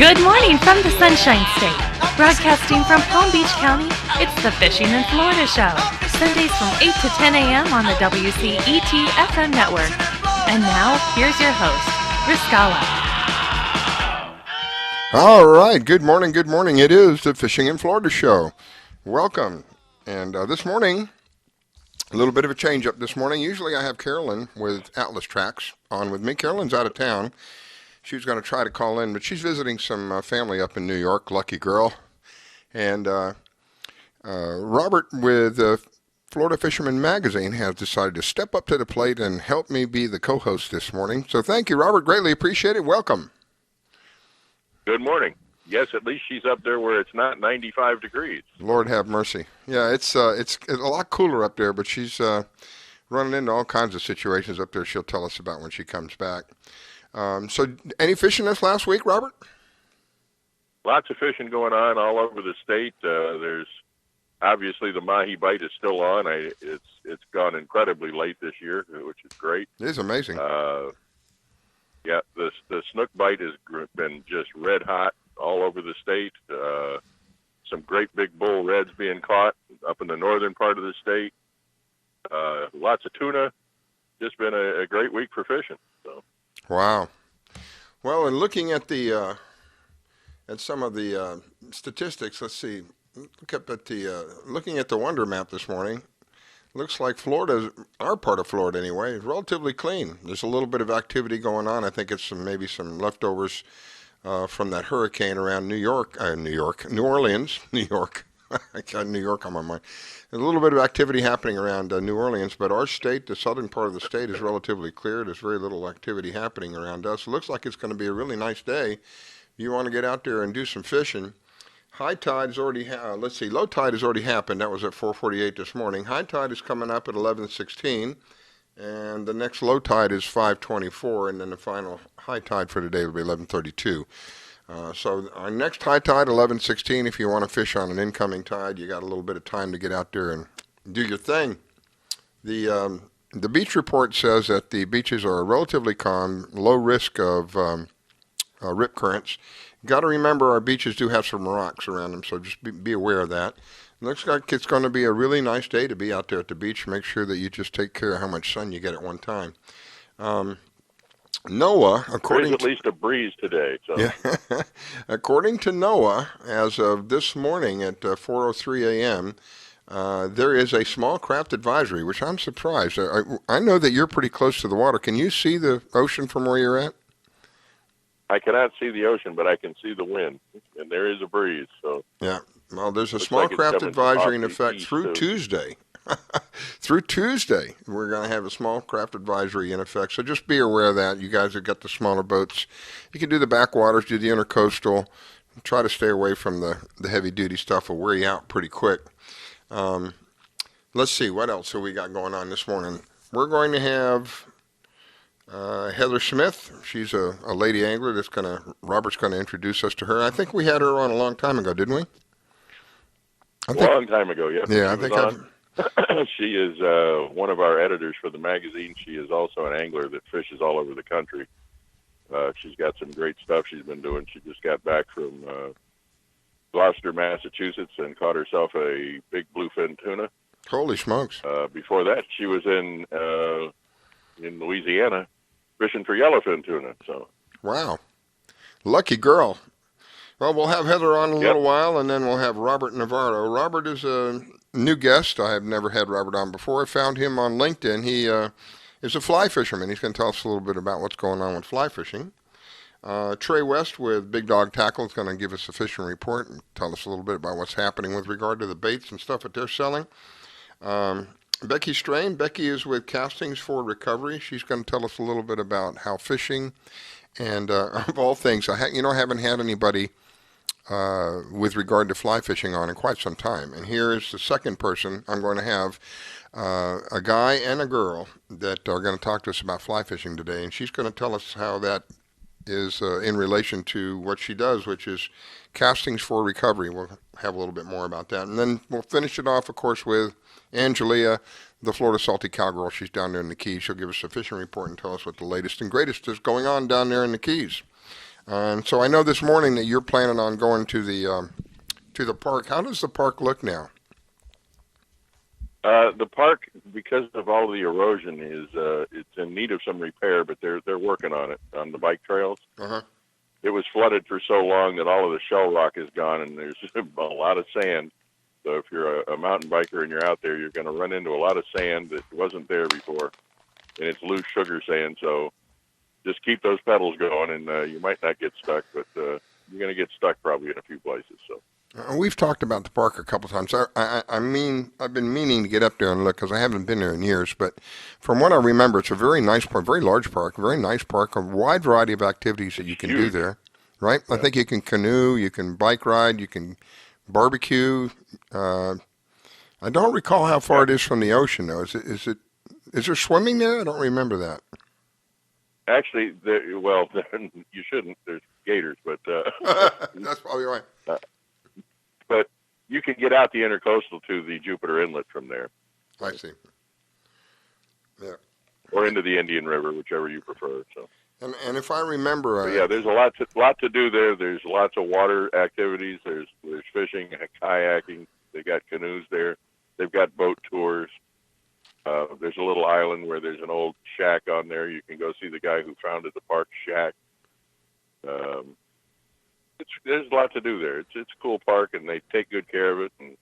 Good morning from the Sunshine State. Broadcasting from Palm Beach County, it's the Fishing in Florida Show. Sundays from 8 to 10 a.m. on the WCET FM network. And now, here's your host, Riscala. All right, good morning. It is the Fishing in Florida Show. Welcome. And this morning, a little bit of a change up this morning. Usually I have Carolyn with Atlas Tracks on with me. Carolyn's out of town. She was going to try to call in, but she's visiting some family up in New York, lucky girl. And Robert with Florida Fisherman Magazine has decided to step up to the plate and help me be the co-host this morning. So thank you, Robert. Greatly appreciate it. Welcome. Good morning. Yes, at least she's up there where it's not 95 degrees. Lord have mercy. Yeah, it's a lot cooler up there, but she's running into all kinds of situations up there she'll tell us about when she comes back. So any fishing this last week, Robert? Lots of fishing going on all over the state. There's obviously the mahi bite is still on. It's gone incredibly late this year, which is great. It is amazing. Yeah, the snook bite has been just red hot all over the state. Some great big bull reds being caught up in the northern part of the state. Lots of tuna. Just been a great week for fishing. So. Wow. Well, and looking at the at some of the statistics, let's see. Looking at the Wonder Map this morning. Looks like Florida, our part of Florida anyway, is relatively clean. There's a little bit of activity going on. I think it's maybe some leftovers from that hurricane around New Orleans. I got New York on my mind. There's a little bit of activity happening around New Orleans, but our state, the southern part of the state, is relatively clear. There's very little activity happening around us. It looks like it's going to be a really nice day. You want to get out there and do some fishing. High tide's already, low tide has already happened. That was at 4:48 this morning. High tide is coming up at 11:16, and the next low tide is 5:24, and then the final high tide for today will be 11:32. So our next high tide, 11:16. If you want to fish on an incoming tide, you got a little bit of time to get out there and do your thing. The beach report says that the beaches are relatively calm, low risk of rip currents. Got to remember our beaches do have some rocks around them, so just be aware of that. It looks like it's going to be a really nice day to be out there at the beach. Make sure that you just take care of how much sun you get at one time. NOAA, according There's at least a breeze today. So. Yeah. According to NOAA, as of this morning at 4:03 a.m., there is a small craft advisory, which I'm surprised. I know that you're pretty close to the water. Can you see the ocean from where you're at? I cannot see the ocean, but I can see the wind, and there is a breeze. So yeah, well, there's a small craft advisory in effect through Tuesday. Through Tuesday, we're going to have a small craft advisory in effect. So just be aware of that. You guys have got the smaller boats. You can do the backwaters, do the intercoastal. Try to stay away from the heavy-duty stuff. Will wear you out pretty quick. Let's see, what else have we got going on this morning? We're going to have Heather Smith. She's a lady angler Robert's going to introduce us to her. I think we had her on a long time ago, didn't we? Long time ago, yes. Yeah, I think she is one of our editors for the magazine. She is also an angler that fishes all over the country. She's got some great stuff she's been doing. She just got back from Gloucester, Massachusetts, and caught herself a big bluefin tuna. Holy smokes. Before that, she was in Louisiana fishing for yellowfin tuna. So. Wow. Lucky girl. Well, we'll have Heather on in a little while, and then we'll have Robert Navarrro. Robert is a new guest. I have never had Robert on before. I found him on LinkedIn. He is a fly fisherman. He's going to tell us a little bit about what's going on with fly fishing. Trey West with Big Dog Tackle is going to give us a fishing report and tell us a little bit about what's happening with regard to the baits and stuff that they're selling. Becky Strain. Becky is with Castings for Recovery. She's going to tell us a little bit about how fishing and, of all things, I haven't had anybody with regard to fly fishing on in quite some time. And here is the second person. I'm going to have a guy and a girl that are going to talk to us about fly fishing today, and she's going to tell us how that is in relation to what she does, which is Castings for Recovery. We'll have a little bit more about that. And then we'll finish it off, of course, with Angelia, the Florida Salty Cowgirl. She's down there in the Keys. She'll give us a fishing report and tell us what the latest and greatest is going on down there in the Keys. And so I know this morning that you're planning on going to the park. How does the park look now? The park, because of all the erosion, is it's in need of some repair, but they're working on it on the bike trails. Uh-huh. It was flooded for so long that all of the shell rock is gone, and there's a lot of sand. So if you're a mountain biker and you're out there, you're going to run into a lot of sand that wasn't there before, and it's loose sugar sand. So just keep those pedals going, and you might not get stuck, but you're going to get stuck probably in a few places. So. We've talked about the park a couple times. I mean, I've been meaning to get up there and look because I haven't been there in years. But from what I remember, it's a very nice park, very large park, very nice park, a wide variety of activities that you can do there, right? Yeah. I think you can canoe, you can bike ride, you can barbecue. I don't recall how far it is from the ocean, though. Is there swimming there? I don't remember that. Actually, you shouldn't. There's gators, but that's probably right. But you can get out the intercoastal to the Jupiter Inlet from there. I see. Yeah. Or into the Indian River, whichever you prefer. So. And if I remember, yeah, there's a lot to do there. There's lots of water activities. There's fishing, kayaking. They got canoes there. They've got boat tours. There's a little island where there's an old shack on there. You can go see the guy who founded the park shack. There's a lot to do there. It's a cool park, and they take good care of it. And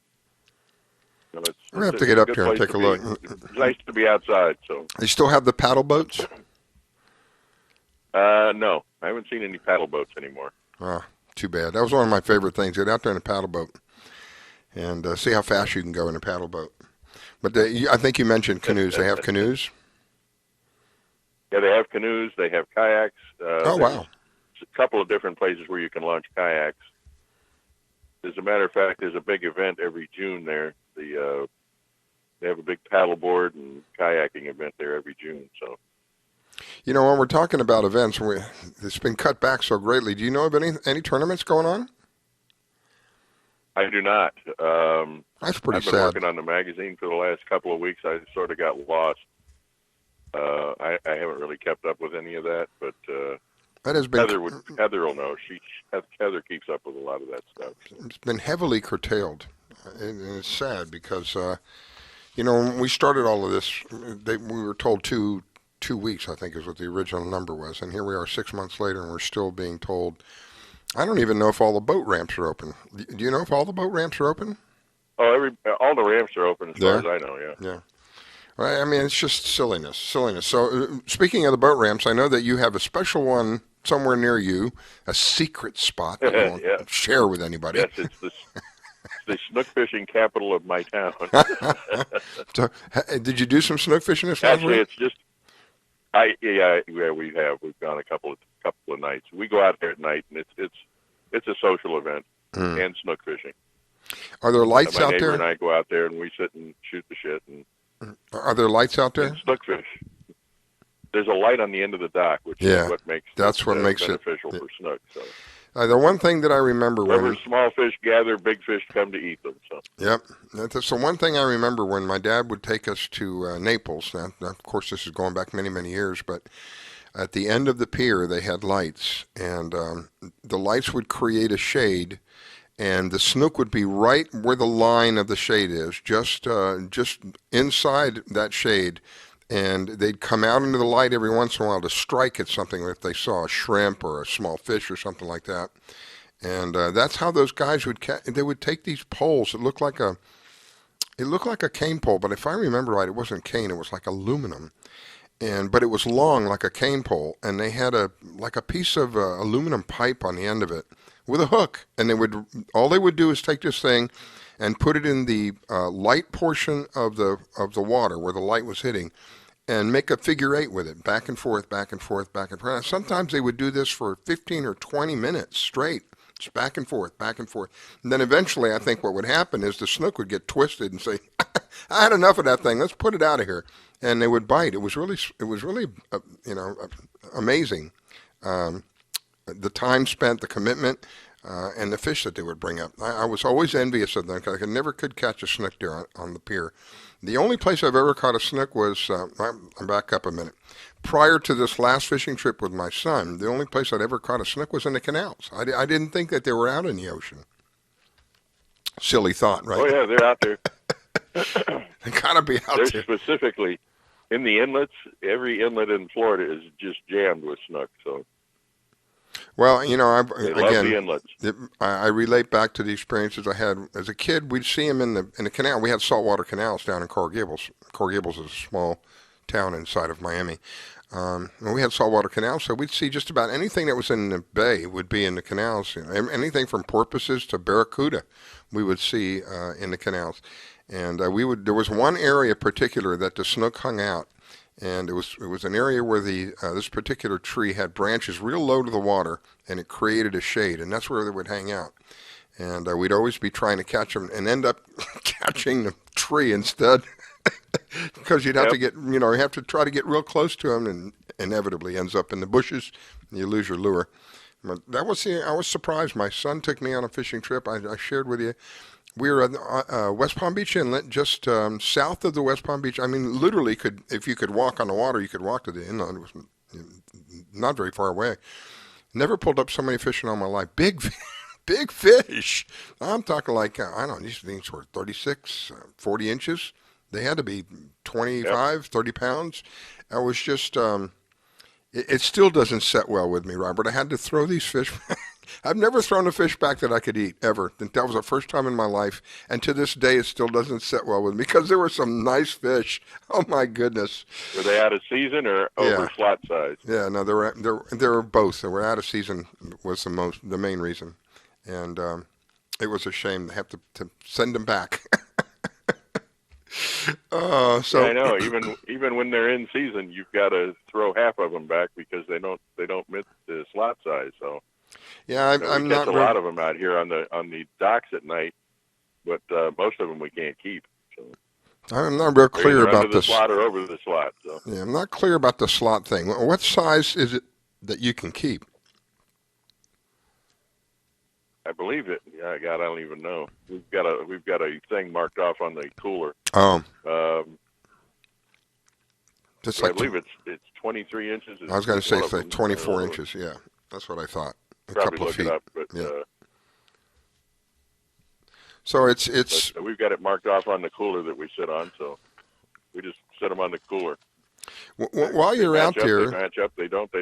we're gonna have to get up here and take a look. It's nice to be outside. So they still have the paddle boats? No, I haven't seen any paddle boats anymore. Oh, too bad. That was one of my favorite things. Get out there in a paddle boat and see how fast you can go in a paddle boat. But I think you mentioned canoes. They have canoes? Yeah, they have canoes. They have kayaks. Oh, wow. A couple of different places where you can launch kayaks. As a matter of fact, there's a big event every June there. They have a big paddleboard and kayaking event there every June. So, you know, when we're talking about events, it's been cut back so greatly. Do you know of any tournaments going on? I do not. That's pretty I've been sad. working on the magazine for the last couple of weeks. I sort of got lost. I haven't really kept up with any of that, but. That has been Heather will know. Heather keeps up with a lot of that stuff. It's been heavily curtailed, and it's sad because, you know, when we started all of this, we were told two weeks, I think, is what the original number was, and here we are 6 months later, and we're still being told. I don't even know if all the boat ramps are open. Do you know if all the boat ramps are open? Oh, all the ramps are open as far as I know. Yeah. Yeah. I mean, it's just silliness. So, speaking of the boat ramps, I know that you have a special one somewhere near you, a secret spot that you won't share with anybody. Yes, it's the snook fishing capital of my town. So, did you do some snook fishing this last Actually, week? it's just, we have. We've gone a couple of nights. We go out there at night, and it's a social event and snook fishing. Are there lights out there? My neighbor and I go out there, and we sit and shoot the shit. And are there lights out there? Snook fish. There's a light on the end of the dock, which is what makes beneficial for snook. So. The one thing that I remember when small fish gather, big fish come to eat them. So. Yep, that's the one thing I remember when my dad would take us to Naples. Now, of course, this is going back many, many years, but at the end of the pier, they had lights, and the lights would create a shade, and the snook would be right where the line of the shade is, just inside that shade. And they'd come out into the light every once in a while to strike at something if they saw a shrimp or a small fish or something like that. And that's how those guys they would take these poles. It looked like a cane pole, but if I remember right, it wasn't cane. It was like aluminum, but it was long like a cane pole. And they had a piece of aluminum pipe on the end of it with a hook. And all they would do is take this thing and put it in the light portion of the water where the light was hitting, and make a figure eight with it, back and forth, back and forth, back and forth. Sometimes they would do this for 15 or 20 minutes straight, just back and forth, back and forth. And then eventually, I think what would happen is the snook would get twisted and say, "I had enough of that thing. Let's put it out of here." And they would bite. It was really, amazing. The time spent, the commitment. And the fish that they would bring up. I was always envious of them because I never could catch a snook there on the pier. The only place I've ever caught a snook was, I'll back up a minute. prior to this last fishing trip with my son, the only place I'd ever caught a snook was in the canals. I didn't think that they were out in the ocean. Silly thought, right? Oh yeah, they're out there. They gotta be out They're there. specifically in the inlets. Every inlet in Florida is just jammed with snook. So Well, you know, they love the inlets. I relate back to the experiences I had as a kid. We'd see them in the canal. We had saltwater canals down in Coral Gables. Coral Gables is a small town inside of Miami. And we had saltwater canals, so we'd see just about anything that was in the bay would be in the canals. You know, anything from porpoises to barracuda, we would see in the canals. And there was one area in particular that the snook hung out, and it was an area where this particular tree had branches real low to the water, and it created a shade, and that's where they would hang out. And we'd always be trying to catch them, and end up catching the tree instead, because you'd have to you have to try to get real close to them, and inevitably ends up in the bushes, and you lose your lure. But I was surprised. My son took me on a fishing trip. I shared with you. We were at West Palm Beach Inlet, just south of the West Palm Beach. I mean, literally, if you could walk on the water, you could walk to the inlet. It was not very far away. Never pulled up so many fish in all my life. Big fish. I'm talking like, I don't know, these things were 36, 40 inches. They had to be 25, 30 pounds. I was just, it still doesn't set well with me, Robert. I had to throw these fish back. I've never thrown a fish back that I could eat, ever. That was the first time in my life. And to this day, it still doesn't set well with me because there were some nice fish. Oh, my goodness. Were they out of season or over slot size? Yeah, no, they were both. They were out of season was the main reason. And it was a shame to have to send them back. So yeah, I know. Even when they're in season, you've got to throw half of them back because they don't meet the slot size. So yeah, I'm not. A lot of them out here on the docks at night, but most of them we can't keep. So I'm not real clear about the slot or over the slot. So yeah, I'm not clear about the slot thing. What size is it that you can keep? I believe it. Yeah, God, I don't even know. We've got a thing marked off on the cooler. Oh. I believe it's 23 inches. I was going to say it's like 24 inches. Yeah, that's what I thought. A couple of feet. It up, but, yeah. So it's. But we've got it marked off on the cooler that we sit on, so we just set them on the cooler. While you're out there, they match up. They don't.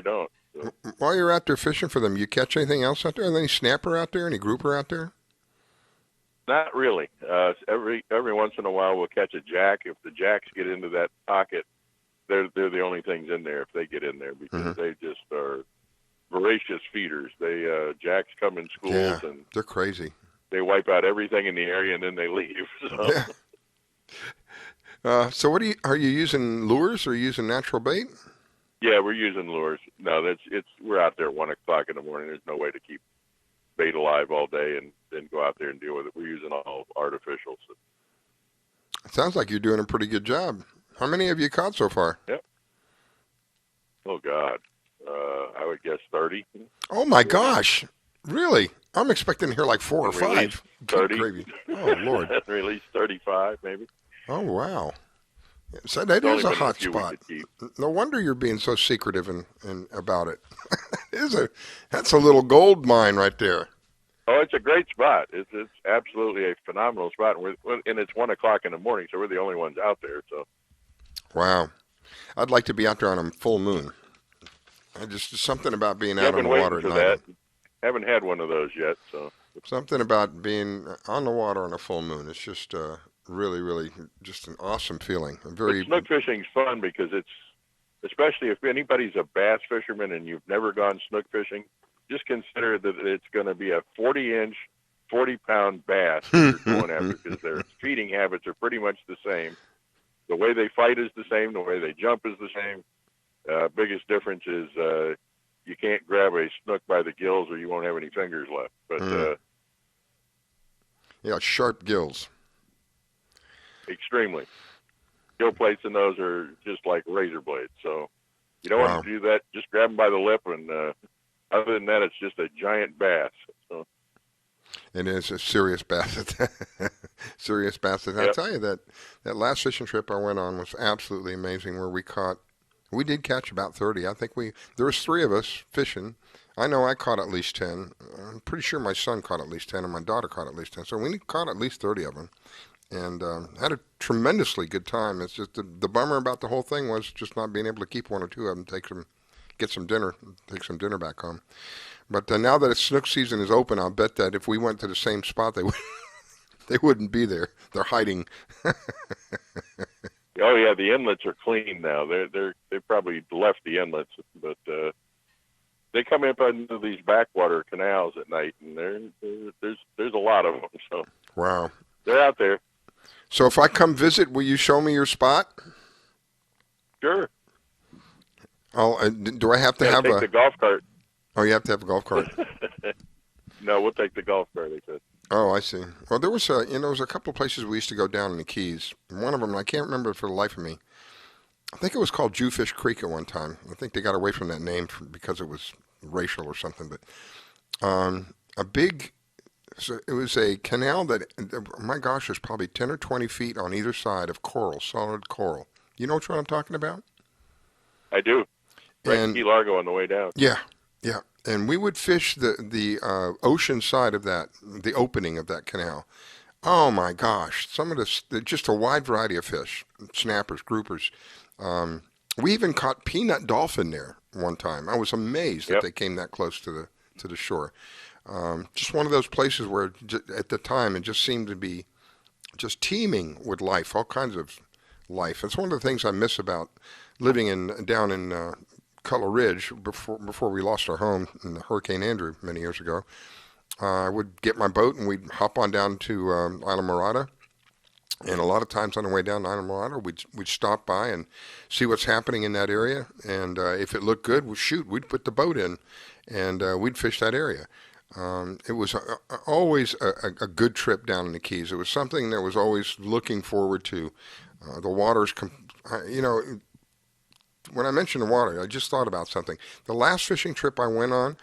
So. While you're out there fishing for them, you catch anything else out there? Any snapper out there? Any grouper out there? Not really. Every once in a while we'll catch a jack. If the jacks get into that pocket, they're the only things in there if they get in there because they just are voracious feeders. Jacks come in schools and they're crazy. They wipe out everything in the area and then they leave. So. Yeah. So are you using lures or are you using natural bait? Yeah, we're using lures. No, we're out there at 1 o'clock in the morning. There's no way to keep bait alive all day and then go out there and deal with it. We're using all artificial. So. It sounds like you're doing a pretty good job. How many have you caught so far? Yep. Oh God, I would guess 30. Oh my gosh, really? I'm expecting to hear like 4 or 5. 30. Oh Lord. Release 35 maybe. Oh wow. So that is a hot spot. No wonder you're being so secretive and about it. That's a little gold mine right there. Oh, it's a great spot. It's absolutely a phenomenal spot, and it's 1 o'clock in the morning, so we're the only ones out there. So. Wow, I'd like to be out there on a full moon. Just something about being out on the water at night. Haven't had one of those yet. So. Something about being on the water on a full moon. It's just really, really just an awesome feeling. Snook fishing's fun because especially if anybody's a bass fisherman and you've never gone snook fishing, just consider that it's going to be a 40-inch, 40-pound bass that you're going after because their feeding habits are pretty much the same. The way they fight is the same. The way they jump is the same. Biggest difference is you can't grab a snook by the gills or you won't have any fingers left. But sharp gills. Extremely. Gill plates in those are just like razor blades. So you don't want to do that. Just grab them by the lip, and other than that, it's just a giant bass. So. It is a serious bass. Serious bass. And I'll tell you that last fishing trip I went on was absolutely amazing, where we caught We did catch about 30. I think there was three of us fishing. I know I caught at least 10. I'm pretty sure my son caught at least 10 and my daughter caught at least 10. So we caught at least 30 of them and had a tremendously good time. It's just the bummer about the whole thing was just not being able to keep one or two of them, get some dinner, take some dinner back home. But now that snook season is open, I'll bet that if we went to the same spot, they wouldn't be there. They're hiding. Oh yeah, the inlets are clean now. They probably left the inlets, but they come up into these backwater canals at night, and there's a lot of them. So wow, they're out there. So if I come visit, will you show me your spot? Sure. Do I have to have take the golf cart? Oh, you have to have a golf cart. No, we'll take the golf cart. They said. Oh, I see. Well, there was a couple of places we used to go down in the Keys. One of them, I can't remember for the life of me. I think it was called Jewfish Creek at one time. I think they got away from that name because it was racial or something. But it was a canal that, my gosh, there's probably 10 or 20 feet on either side of coral, solid coral. You know which one I'm talking about? I do. Right in Key Largo on the way down. Yeah. And we would fish the ocean side of that, the opening of that canal. Oh my gosh, some of this, just a wide variety of fish, snappers, groupers. We even caught peanut dolphin there one time. I was amazed that they came that close to the shore. Just one of those places where at the time it just seemed to be just teeming with life, all kinds of life. It's one of the things I miss about living down in Cutler Ridge before we lost our home in Hurricane Andrew many years ago. I would get my boat and we'd hop on down to Isla Mirada. And a lot of times on the way down to Isla Mirada, we'd stop by and see what's happening in that area. And if it looked good, we'd put the boat in and we'd fish that area. It was always a good trip down in the Keys. It was something that was always looking forward to. The water's, when I mentioned the water, I just thought about something. The last fishing trip I went on,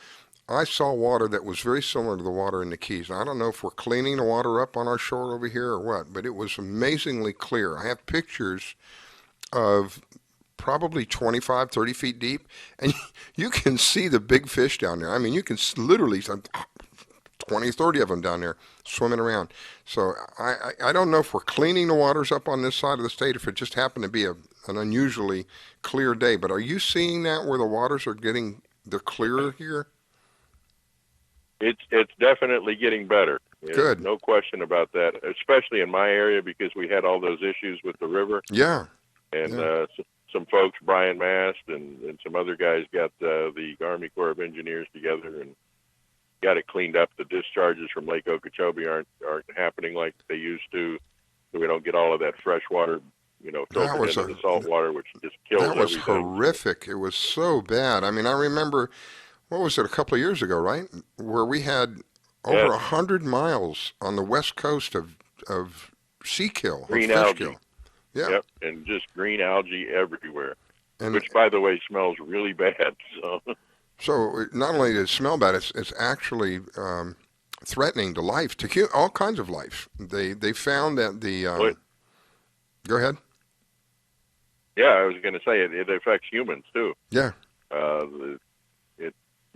I saw water that was very similar to the water in the Keys. Now, I don't know if we're cleaning the water up on our shore over here or what, but it was amazingly clear. I have pictures of probably 25, 30 feet deep, and you can see the big fish down there. I mean, you can literally 20, 30 of them down there swimming around. So I don't know if we're cleaning the waters up on this side of the state, if it just happened to be an unusually clear day. But are you seeing that where the waters are they're clearer here? It's definitely getting better. Good. No question about that, especially in my area because we had all those issues with the river. Yeah. And some folks, Brian Mast and some other guys got the Army Corps of Engineers together and got it cleaned up. The discharges from Lake Okeechobee aren't happening like they used to, so we don't get all of that fresh water, filtered into the salt water, which just kills everything. That was horrific. It was so bad. I mean, I remember, what was it, a couple of years ago, right, where we had over 100 miles on the west coast of sea kill, green fish algae. kill. Yeah. Yep, and just green algae everywhere, which, by the way, smells really bad. So not only does it smell bad, it's actually threatening to life, to all kinds of life. They found that Go ahead. Yeah, I was going to say it affects humans too. Yeah.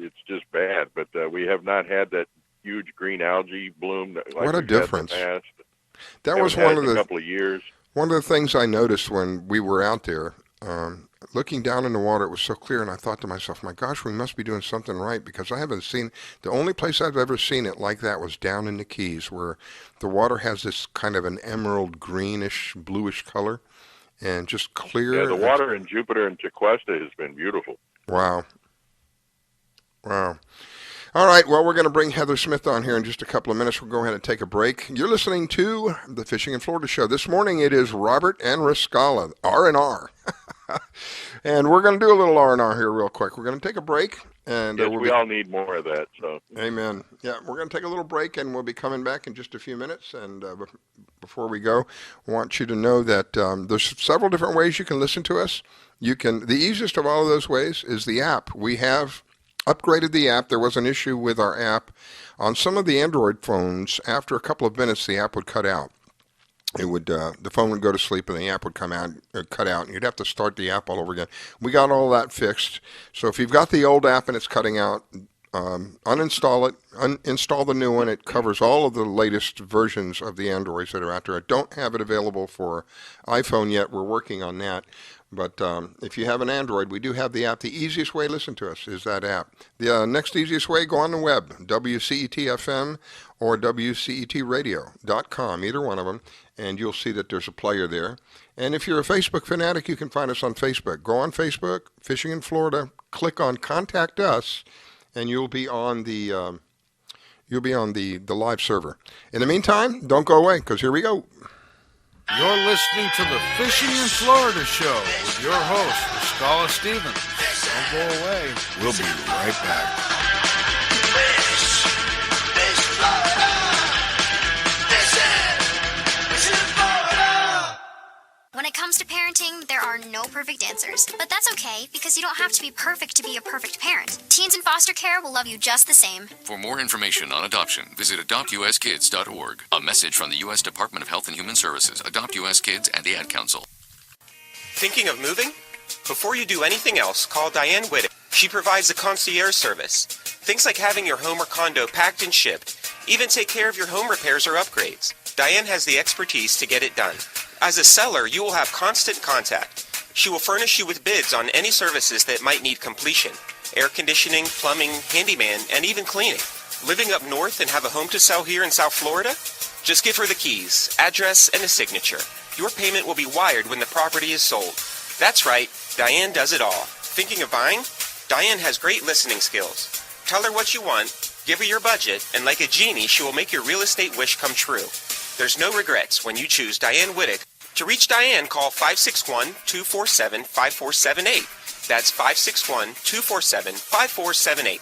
It's just bad, but we have not had that huge green algae bloom. What a difference! That was one of the couple of years. One of the things I noticed when we were out there, looking down in the water, it was so clear, and I thought to myself, my gosh, we must be doing something right, because I haven't seen, the only place I've ever seen it like that was down in the Keys, where the water has this kind of an emerald greenish, bluish color, and just clear. Yeah, the water in Jupiter and Tequesta has been beautiful. Wow. All right, well, we're going to bring Heather Smith on here in just a couple of minutes. We'll go ahead and take a break. You're listening to the Fishing in Florida show. This morning it is Robert and Riscala, R&R. And we're going to do a little R&R here real quick. We're going to take a break. And yes, we all need more of that. So. Amen. Yeah, we're going to take a little break, and we'll be coming back in just a few minutes. And before we go, I want you to know that there's several different ways you can listen to us. The easiest of all of those ways is the app. We have upgraded the app. There was an issue with our app. On some of the Android phones, after a couple of minutes, the app would cut out. it would the phone would go to sleep and the app would come out cut out, and you'd have to start the app all over again. We got all that fixed. So if you've got the old app and it's cutting out, uninstall it, install the new one. It covers all of the latest versions of the Androids that are out there. I don't have it available for iPhone yet. We're working on that. But if you have an Android, we do have the app. The easiest way to listen to us is that app. The next easiest way, go on the web, WCET FM or WCETradio.com, either one of them, and you'll see that there's a player there. And if you're a Facebook fanatic, you can find us on Facebook. Go on Facebook, Fishing in Florida, click on Contact Us, and you'll be on the live server. In the meantime, don't go away, because here we go. You're listening to the Fishing in Florida show with your host, Scala Stevens. Don't go away. We'll be right back. When it comes to parenting, there are no perfect answers. But that's okay, because you don't have to be perfect to be a perfect parent. Teens in foster care will love you just the same. For more information on adoption, visit adoptuskids.org. A message from the U.S. Department of Health and Human Services, Adopt U.S. Kids, and the Ad Council. Thinking of moving? Before you do anything else, call Diane Whittick. She provides a concierge service. Things like having your home or condo packed and shipped. Even take care of your home repairs or upgrades. Diane has the expertise to get it done. As a seller, you will have constant contact. She will furnish you with bids on any services that might need completion. Air conditioning, plumbing, handyman, and even cleaning. Living up north and have a home to sell here in South Florida? Just give her the keys, address, and a signature. Your payment will be wired when the property is sold. That's right, Diane does it all. Thinking of buying? Diane has great listening skills. Tell her what you want, give her your budget, and like a genie, she will make your real estate wish come true. There's no regrets when you choose Diane Whittick. To reach Diane, call 561-247-5478. That's 561-247-5478.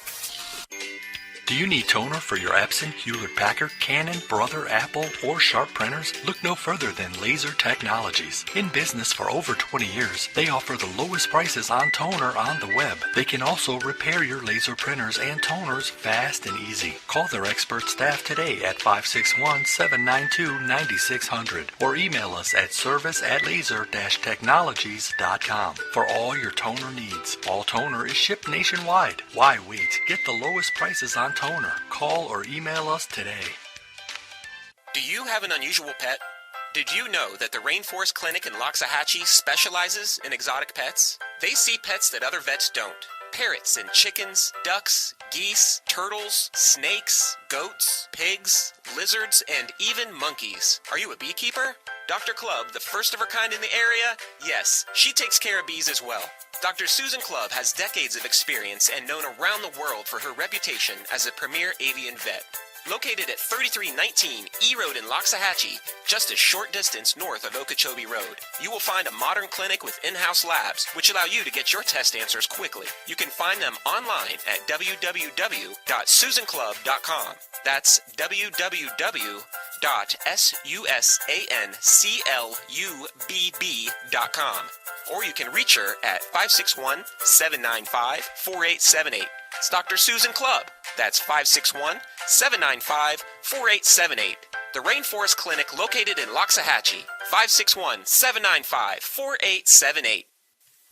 Do you need toner for your Epson, Hewlett-Packard, Canon, Brother, Apple, or Sharp printers? Look no further than Laser Technologies. In business for over 20 years, they offer the lowest prices on toner on the web. They can also repair your laser printers and toners fast and easy. Call their expert staff today at 561-792-9600 or email us at service@laser-technologies.com for all your toner needs. All toner is shipped nationwide. Why wait? Get the lowest prices on toner. Call or email us today. Do you have an unusual pet? Did you know that the Rainforest Clinic in Loxahatchee specializes in exotic pets? They see pets that other vets don't. Parrots and chickens, ducks, geese, turtles, snakes, goats, pigs, lizards, and even monkeys. Are you a beekeeper? Dr. Clubb, the first of her kind in the area? Yes, she takes care of bees as well. Dr. Susan Clubb has decades of experience and known around the world for her reputation as a premier avian vet. Located at 3319 E Road in Loxahatchee, just a short distance north of Okeechobee Road, you will find a modern clinic with in-house labs, which allow you to get your test answers quickly. You can find them online at www.susanclubb.com. That's www.susanclubb.com. Or you can reach her at 561-795-4878. It's Dr. Susan Clubb. That's 561-795-4878. The Rainforest Clinic located in Loxahatchee. 561-795-4878.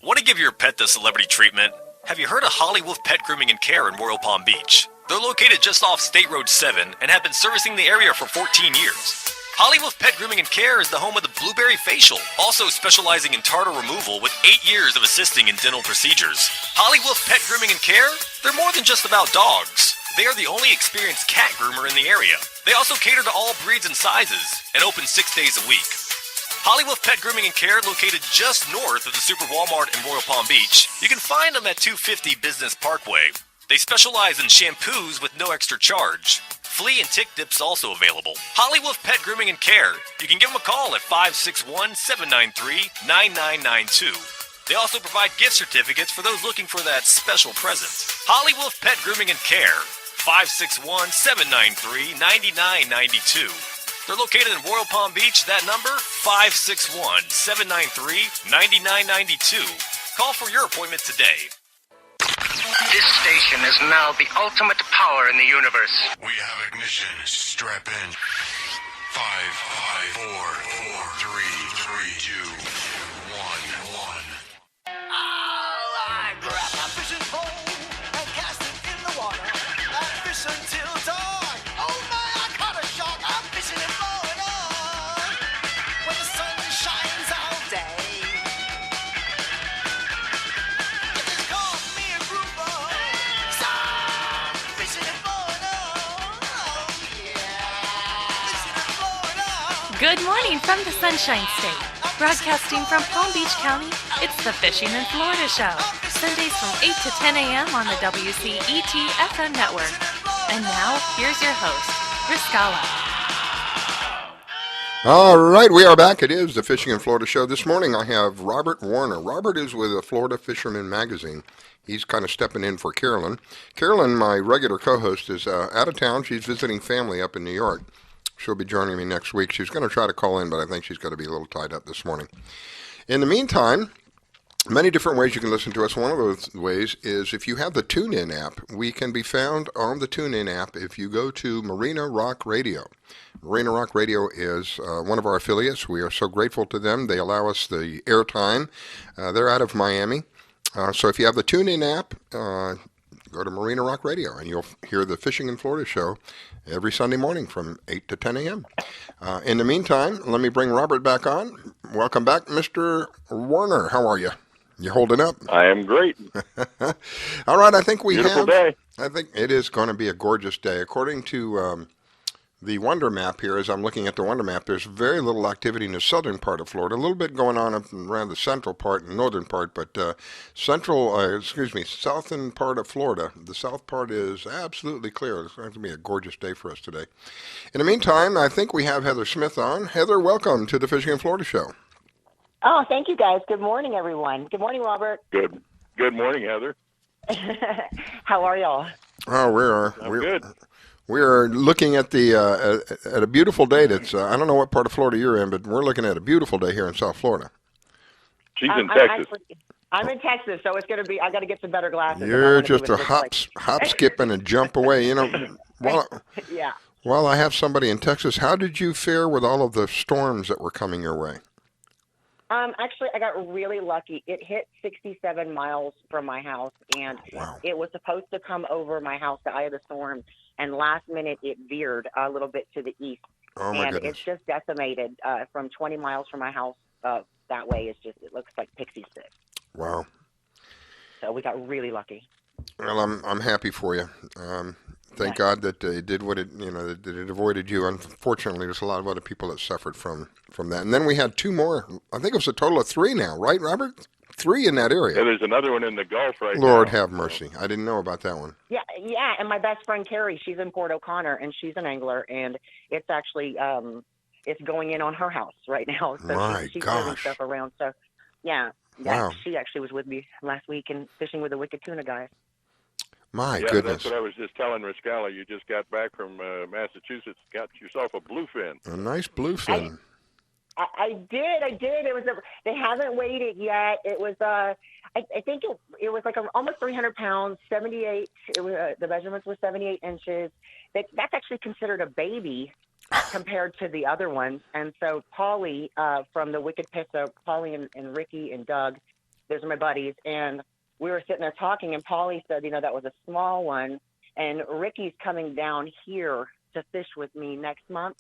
Want to give your pet the celebrity treatment? Have you heard of Holly Wolf Pet Grooming and Care in Royal Palm Beach? They're located just off State Road 7 and have been servicing the area for 14 years. Holly Wolf Pet Grooming and Care is the home of the Blueberry Facial, also specializing in tartar removal with 8 years of assisting in dental procedures. Holly Wolf Pet Grooming and Care? They're more than just about dogs. They are the only experienced cat groomer in the area. They also cater to all breeds and sizes and open 6 days a week. Holly Wolf Pet Grooming and Care, located just north of the Super Walmart in Royal Palm Beach. You can find them at 250 Business Parkway. They specialize in shampoos with no extra charge. Flea and tick dips also available. Holly Wolf Pet Grooming and Care. You can give them a call at 561-793-9992. They also provide gift certificates for those looking for that special present. Holly Wolf Pet Grooming and Care. 561-793-9992. They're located in Royal Palm Beach. That number, 561-793-9992. Call for your appointment today. This station is now the ultimate power in the universe. We have ignition. Strap in. 5, 4, 3, 2, 1. I grab my fishing pole and cast it in the water. I fish until dawn. Oh my, I caught a shark. I'm fishing in Florida when the sun shines all day. If it's caught me a grouper, so I'm fishing in Florida. Oh yeah, fishing in Florida. Good morning from the Sunshine State. Broadcasting from Palm Beach County, it's the Fishing in Florida Show. Sundays from 8 to 10 a.m. on the WCET FM network. And now, here's your host, Riscala. All right, we are back. It is the Fishing in Florida Show. This morning I have Robert Warner. Robert is with the Florida Fisherman magazine. He's kind of stepping in for Carolyn. Carolyn, my regular co-host, is out of town. She's visiting family up in New York. She'll be joining me next week. She's going to try to call in, but I think she's going to be a little tied up this morning. In the meantime, many different ways you can listen to us. One of those ways is if you have the TuneIn app. We can be found on the TuneIn app if you go to Marina Rock Radio. Marina Rock Radio is one of our affiliates. We are so grateful to them. They allow us the airtime. They're out of Miami. So if you have the TuneIn app, go to Marina Rock Radio, and you'll hear the Fishing in Florida show every Sunday morning from 8 to 10 a.m. In the meantime, let me bring Robert back on. Welcome back, Mr. Warner. How are you? You holding up? I am great. All right, I think we Beautiful have. day. I think it is going to be a gorgeous day. According to the Wonder Map here, as I'm looking at the Wonder Map, there's very little activity in the southern part of Florida. A little bit going on up around the central part and northern part, but southern part of Florida, the south part is absolutely clear. It's going to be a gorgeous day for us today. In the meantime, I think we have Heather Smith on. Heather, welcome to the Fishing in Florida Show. Oh, thank you, guys. Good morning, everyone. Good morning, Robert. Good morning, Heather. How are y'all? Oh, we're good. We are looking at at a beautiful day. That's I don't know what part of Florida you're in, but we're looking at a beautiful day here in South Florida. She's in Texas. I'm in Texas, so it's going to be. I got to get some better glasses. You're just a hop, skipping, and jump away. You know, yeah. While I have somebody in Texas, how did you fare with all of the storms that were coming your way? Actually, I got really lucky. It hit 67 miles from my house, and It was supposed to come over my house, the eye of the storm, and last minute it veered a little bit to the east. Oh, my and goodness. it's just decimated from 20 miles from my house. That way, it looks like pixie stick. Wow. So we got really lucky. Well, I'm happy for you. Thank God that it did what that it avoided you. Unfortunately, there's a lot of other people that suffered from that. And then we had two more. I think it was a total of three now, right, Robert? 3 in that area. Yeah, there's another one in the Gulf right now. Lord have mercy. I didn't know about that one. Yeah, and my best friend Carrie, she's in Port O'Connor, and she's an angler, and it's actually it's going in on her house right now. So she's moving stuff around. So, yeah, wow. She actually was with me last week and fishing with the Wicked Tuna guys. My goodness. That's what I was just telling Riscala. You just got back from Massachusetts, got yourself a bluefin. A nice bluefin. I did. It was they haven't weighed it yet. It was I think it was like almost 300 pounds, 78. It was the measurements were 78 inches. That's actually considered a baby compared to the other ones. And so Paulie from the Wicked Pizza, Paulie and Ricky and Doug, those are my buddies, and we were sitting there talking, and Paulie said, that was a small one, and Ricky's coming down here to fish with me next month.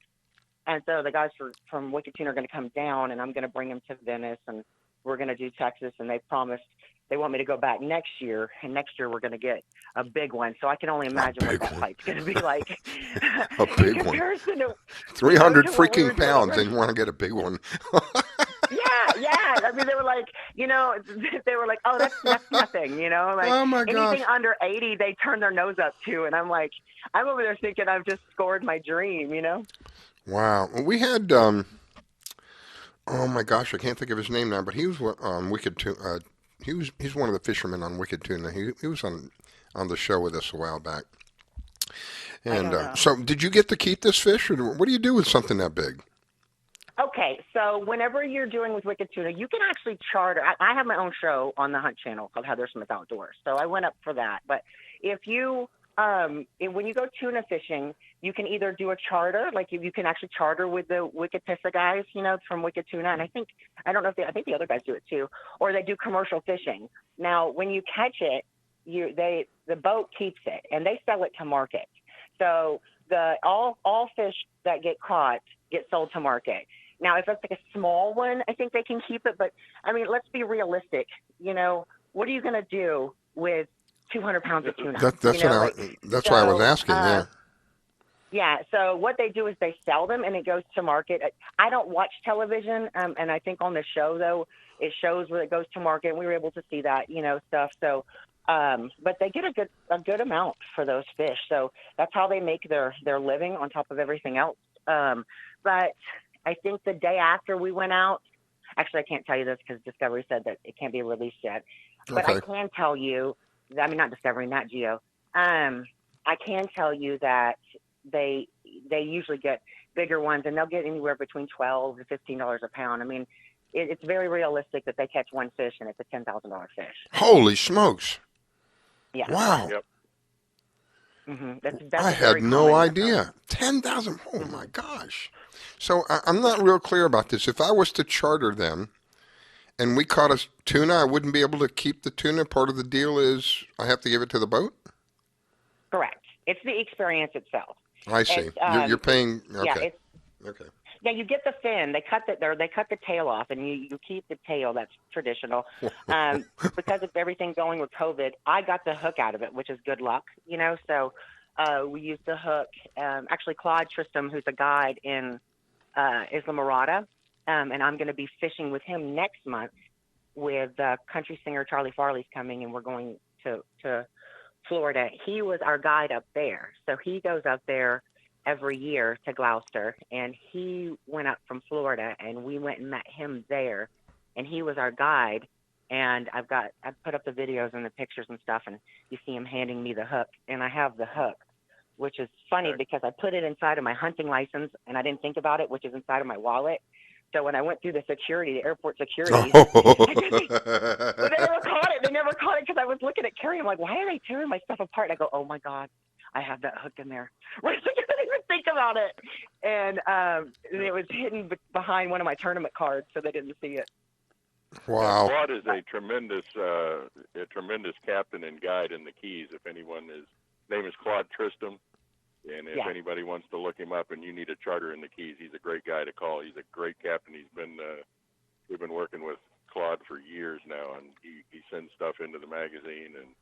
And so the guys from Wicked Tuna are going to come down, and I'm going to bring them to Venice, and we're going to do Texas, and they promised they want me to go back next year, and next year we're going to get a big one. So I can only imagine what that fight's going to be like. A big one. 300 freaking pounds, and you want to get a big one. Yeah. I mean, they were like, oh, that's nothing, like oh my gosh. Anything under 80, they turn their nose up to. And I'm like, I'm over there thinking I've just scored my dream, Wow. We had, oh my gosh, I can't think of his name now, but he was on Wicked Tuna. He's one of the fishermen on Wicked Tuna. He was on the show with us a while back. And so did you get to keep this fish, or what do you do with something that big? Okay, so whenever you're doing with Wicked Tuna, you can actually charter. I have my own show on the Hunt Channel called Heather Smith Outdoors, so I went up for that. But if you, when you go tuna fishing, you can either do a charter, like you can actually charter with the Wicked Pissa guys, from Wicked Tuna, and I think the other guys do it too, or they do commercial fishing. Now, when you catch it, the boat keeps it and they sell it to market. So all fish that get caught get sold to market. Now, if it's like a small one, I think they can keep it. But I mean, let's be realistic. What are you going to do with 200 pounds of tuna? That's why I was asking. Yeah. Yeah. So what they do is they sell them and it goes to market. I don't watch television, and I think on the show though it shows where it goes to market. And we were able to see that, stuff. So, but they get a good amount for those fish. So that's how they make their living on top of everything else. But I think the day after we went out, actually I can't tell you this because Discovery said that it can't be released yet. But I can tell you, not Discovery, not Geo. I can tell you that they usually get bigger ones, and they'll get anywhere between $12 to $15 a pound. I mean, it's very realistic that they catch one fish and it's a $10,000 fish. Holy smokes! Yeah. Wow. Yep. That's I had no idea. 10,000. Oh my gosh. So I'm not real clear about this. If I was to charter them and we caught a tuna, I wouldn't be able to keep the tuna. Part of the deal is I have to give it to the boat? Correct. It's the experience itself. I see. You're paying. Okay. Yeah, Yeah, you get the fin. They cut the tail off, and you keep the tail. That's traditional. Because of everything going with COVID, I got the hook out of it, which is good luck, So we used the hook. Actually, Claude Tristram, who's a guide in Isla Morada, and I'm going to be fishing with him next month with country singer Charlie Farley's coming, and we're going to Florida. He was our guide up there, so he goes up there every year to Gloucester, and he went up from Florida, and we went and met him there, and he was our guide. And I've put up the videos and the pictures and stuff, and you see him handing me the hook, and I have the hook, which is funny because I put it inside of my hunting license, and I didn't think about it, which is inside of my wallet. So when I went through the airport security, they never caught it. They never caught it because I was looking at Carrie. I'm like, why are they tearing my stuff apart? And I go, oh my God, I have that hook in there. I didn't even think about it. And it was hidden behind one of my tournament cards, so they didn't see it. Wow. Claude is a tremendous captain and guide in the Keys. If anyone name is Claude Tristram. And if anybody wants to look him up and you need a charter in the Keys, he's a great guy to call. He's a great captain. We've been working with Claude for years now, and he sends stuff into the magazine, and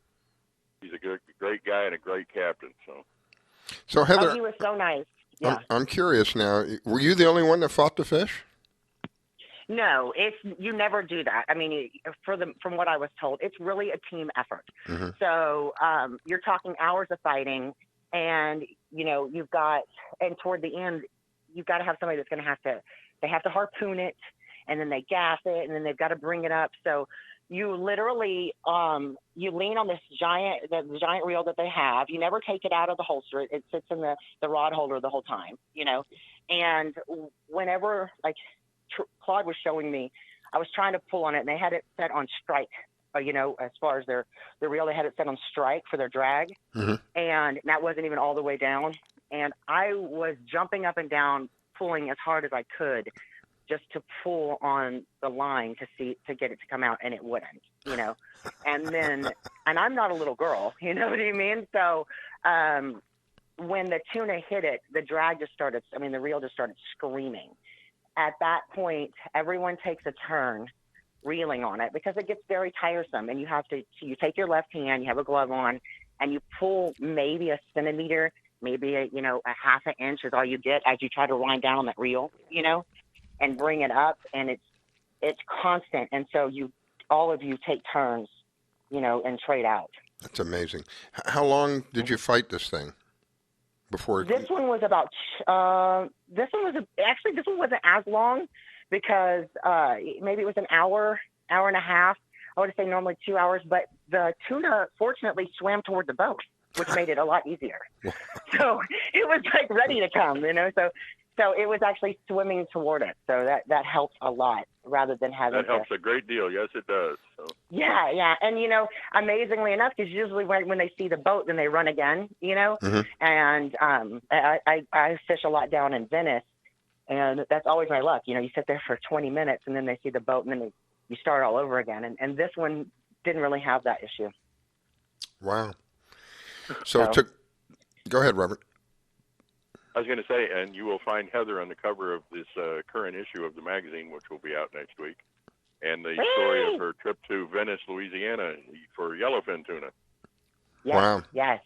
he's a great guy and a great captain. So Heather, he was so nice. Yeah. I'm curious now. Were you the only one that fought the fish? No, you never do that. I mean, from what I was told, it's really a team effort. Mm-hmm. So you're talking hours of fighting. And, you've got, and toward the end, you've got to have somebody that's going to they have to harpoon it, and then they gas it, and then they've got to bring it up. So you literally, you lean on this the giant reel that they have. You never take it out of the holster. It sits in the rod holder the whole time, And whenever, Claude was showing me, I was trying to pull on it, and they had it set on strike. As far as the reel, they had it set on strike for their drag, and that wasn't even all the way down. And I was jumping up and down, pulling as hard as I could, just to pull on the line to get it to come out, and it wouldn't, And then, and I'm not a little girl, you know what I mean? So when the tuna hit it, the reel just started screaming. At that point, everyone takes a turn reeling on it because it gets very tiresome, and you take your left hand, you have a glove on, and you pull maybe a centimeter, maybe a half an inch is all you get as you try to wind down on that reel, and bring it up, and it's constant. And so all of you take turns, and trade out. That's amazing. How long did you fight this thing before? This one was this one wasn't as long, because maybe it was an hour and a half. I would say normally 2 hours, but the tuna fortunately swam toward the boat, which made it a lot easier. So it was ready to come, So So it was actually swimming toward it. So that helps a lot rather than having That helps a great deal. Yes, it does. So. Yeah. And, amazingly enough, because usually when they see the boat, then they run again, Mm-hmm. And I fish a lot down in Venice, and that's always my luck. You sit there for 20 minutes, and then they see the boat, and then you start all over again. And this one didn't really have that issue. Wow. So go ahead, Robert. I was going to say, and you will find Heather on the cover of this current issue of the magazine, which will be out next week, and the story of her trip to Venice, Louisiana, for yellowfin tuna. Yes, wow. Yes.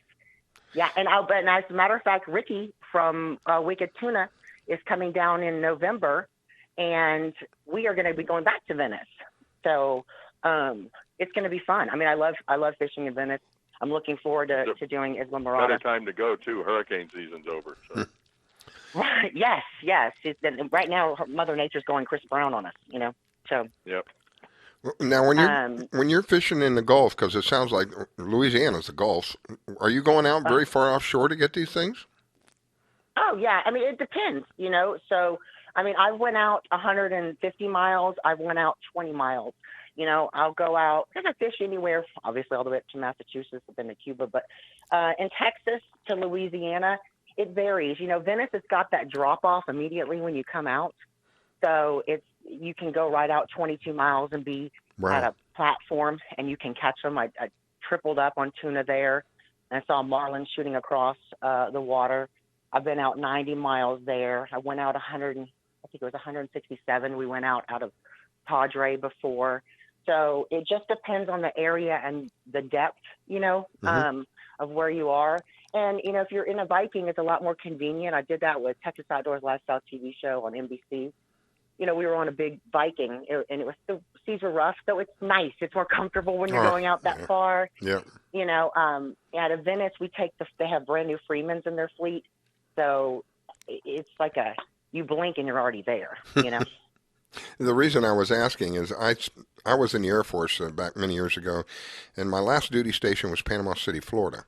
Yeah, and as a matter of fact, Ricky from Wicked Tuna is coming down in November, and we are going to be going back to Venice. So it's going to be fun. I mean, I love fishing in Venice. I'm looking forward to doing Isla Morada. Better time to go, too. Hurricane season's over. So. Right. Yes. Right now, Mother Nature's going Chris Brown on us, So. Yep. Now, when you're fishing in the Gulf, because it sounds like Louisiana's the Gulf, are you going out very far offshore to get these things? Oh, yeah. I mean, it depends, So, I mean, I went out 150 miles. I went out 20 miles. I'll go out, because I fish anywhere, obviously all the way up to Massachusetts, I've been to Cuba, but in Texas to Louisiana, it varies. Venice has got that drop-off immediately when you come out. So you can go right out 22 miles and be at a platform, and you can catch them. I tripled up on tuna there, and I saw marlin shooting across the water. I've been out 90 miles there. I went out 167. We went out of Padre before. So it just depends on the area and the depth, of where you are. And, if you're in a Viking, it's a lot more convenient. I did that with Texas Outdoors Lifestyle TV show on NBC. We were on a big Viking, and the seas were rough, so it's nice. It's more comfortable when you're going out that far. Yeah. Out of Venice, they have brand new Freemans in their fleet. So it's like you blink and you're already there, The reason I was asking is I was in the Air Force back many years ago, and my last duty station was Panama City, Florida.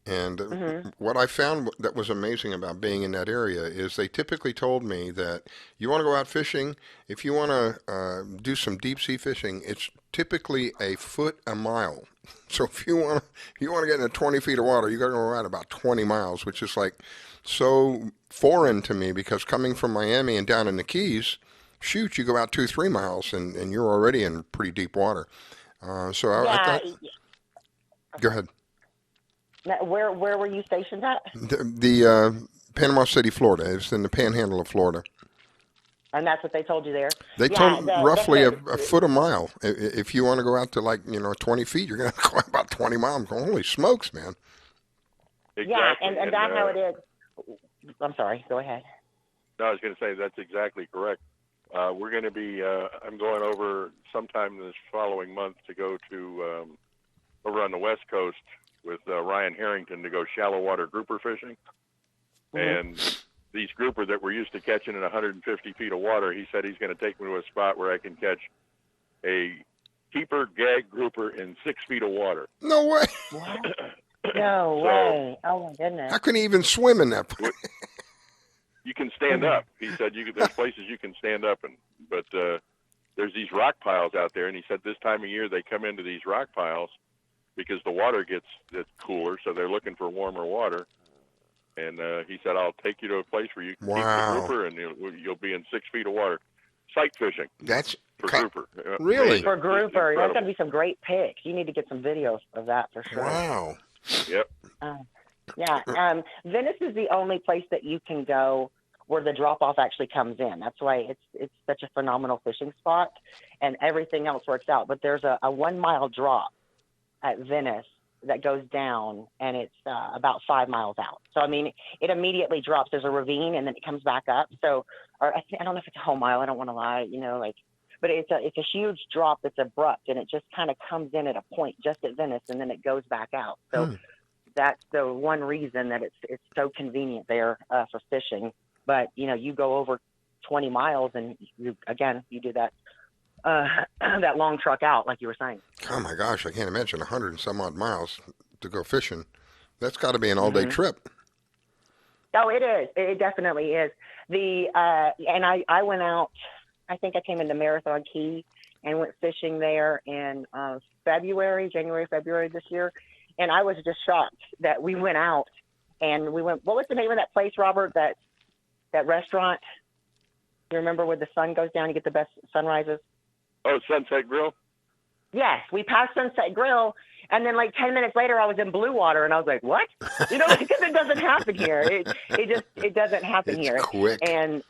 And what I found that was amazing about being in that area is they typically told me that you want to go out fishing, if you want to do some deep sea fishing, it's typically a foot a mile. So if you want to get into 20 feet of water, you got to go out about 20 miles, which is like so foreign to me, because coming from Miami and down in the Keys, shoot, you go out 2-3 miles and you're already in pretty deep water. I thought. Go ahead. Now, where were you stationed at? The Panama City, Florida. It's in the panhandle of Florida. And that's what they told you there? They told roughly a foot a mile. If you want to go out to 20 feet, you're going to go about 20 miles. Holy smokes, man. Exactly. Yeah, and that's how it is. I'm sorry. Go ahead. No, I was going to say that's exactly correct. We're going to be, I'm going over sometime this following month to go to over on the West Coast with Ryan Harrington to go shallow water grouper fishing. And these grouper that we're used to catching in 150 feet of water, he said he's going to take me to a spot where I can catch a keeper gag grouper in 6 feet of water. No way. What? No way. Oh, my goodness. How can he even swim in that place? You can stand up. He said there's places you can stand up, but there's these rock piles out there, and he said this time of year they come into these rock piles because the water gets cooler, so they're looking for warmer water. And he said, I'll take you to a place where you can keep the grouper, and you'll be in 6 feet of water. Sight fishing. That's for grouper. Really? For grouper. That's going to be some great pics. You need to get some videos of that for sure. Wow. Yep. Yeah. Venice is the only place that you can go where the drop-off actually comes in. That's why it's such a phenomenal fishing spot, and everything else works out. But there's a 1 mile drop at Venice that goes down, and it's about 5 miles out. So, I mean, it immediately drops. There's a ravine, and then it comes back up. So, I don't know if it's a whole mile. I don't want to lie, but it's a huge drop that's abrupt, and it just kind of comes in at a point just at Venice, and then it goes back out. So that's the one reason that it's so convenient there for fishing. But, you go over 20 miles, and you do that that long truck out, like you were saying. Oh, my gosh, I can't imagine 100 and some odd miles to go fishing. That's got to be an all-day trip. Oh, it is. It definitely is. And I went out. I think I came into Marathon Key and went fishing there in January, February this year, and I was just shocked that we went out and we went. What was the name of that place, Robert? That restaurant? You remember where the sun goes down? You get the best sunrises. Oh, Sunset Grill. Yes, we passed Sunset Grill, and then like 10 minutes later, I was in Blue Water, and I was like, "What?" Because it doesn't happen here. It doesn't happen here. It's quick. And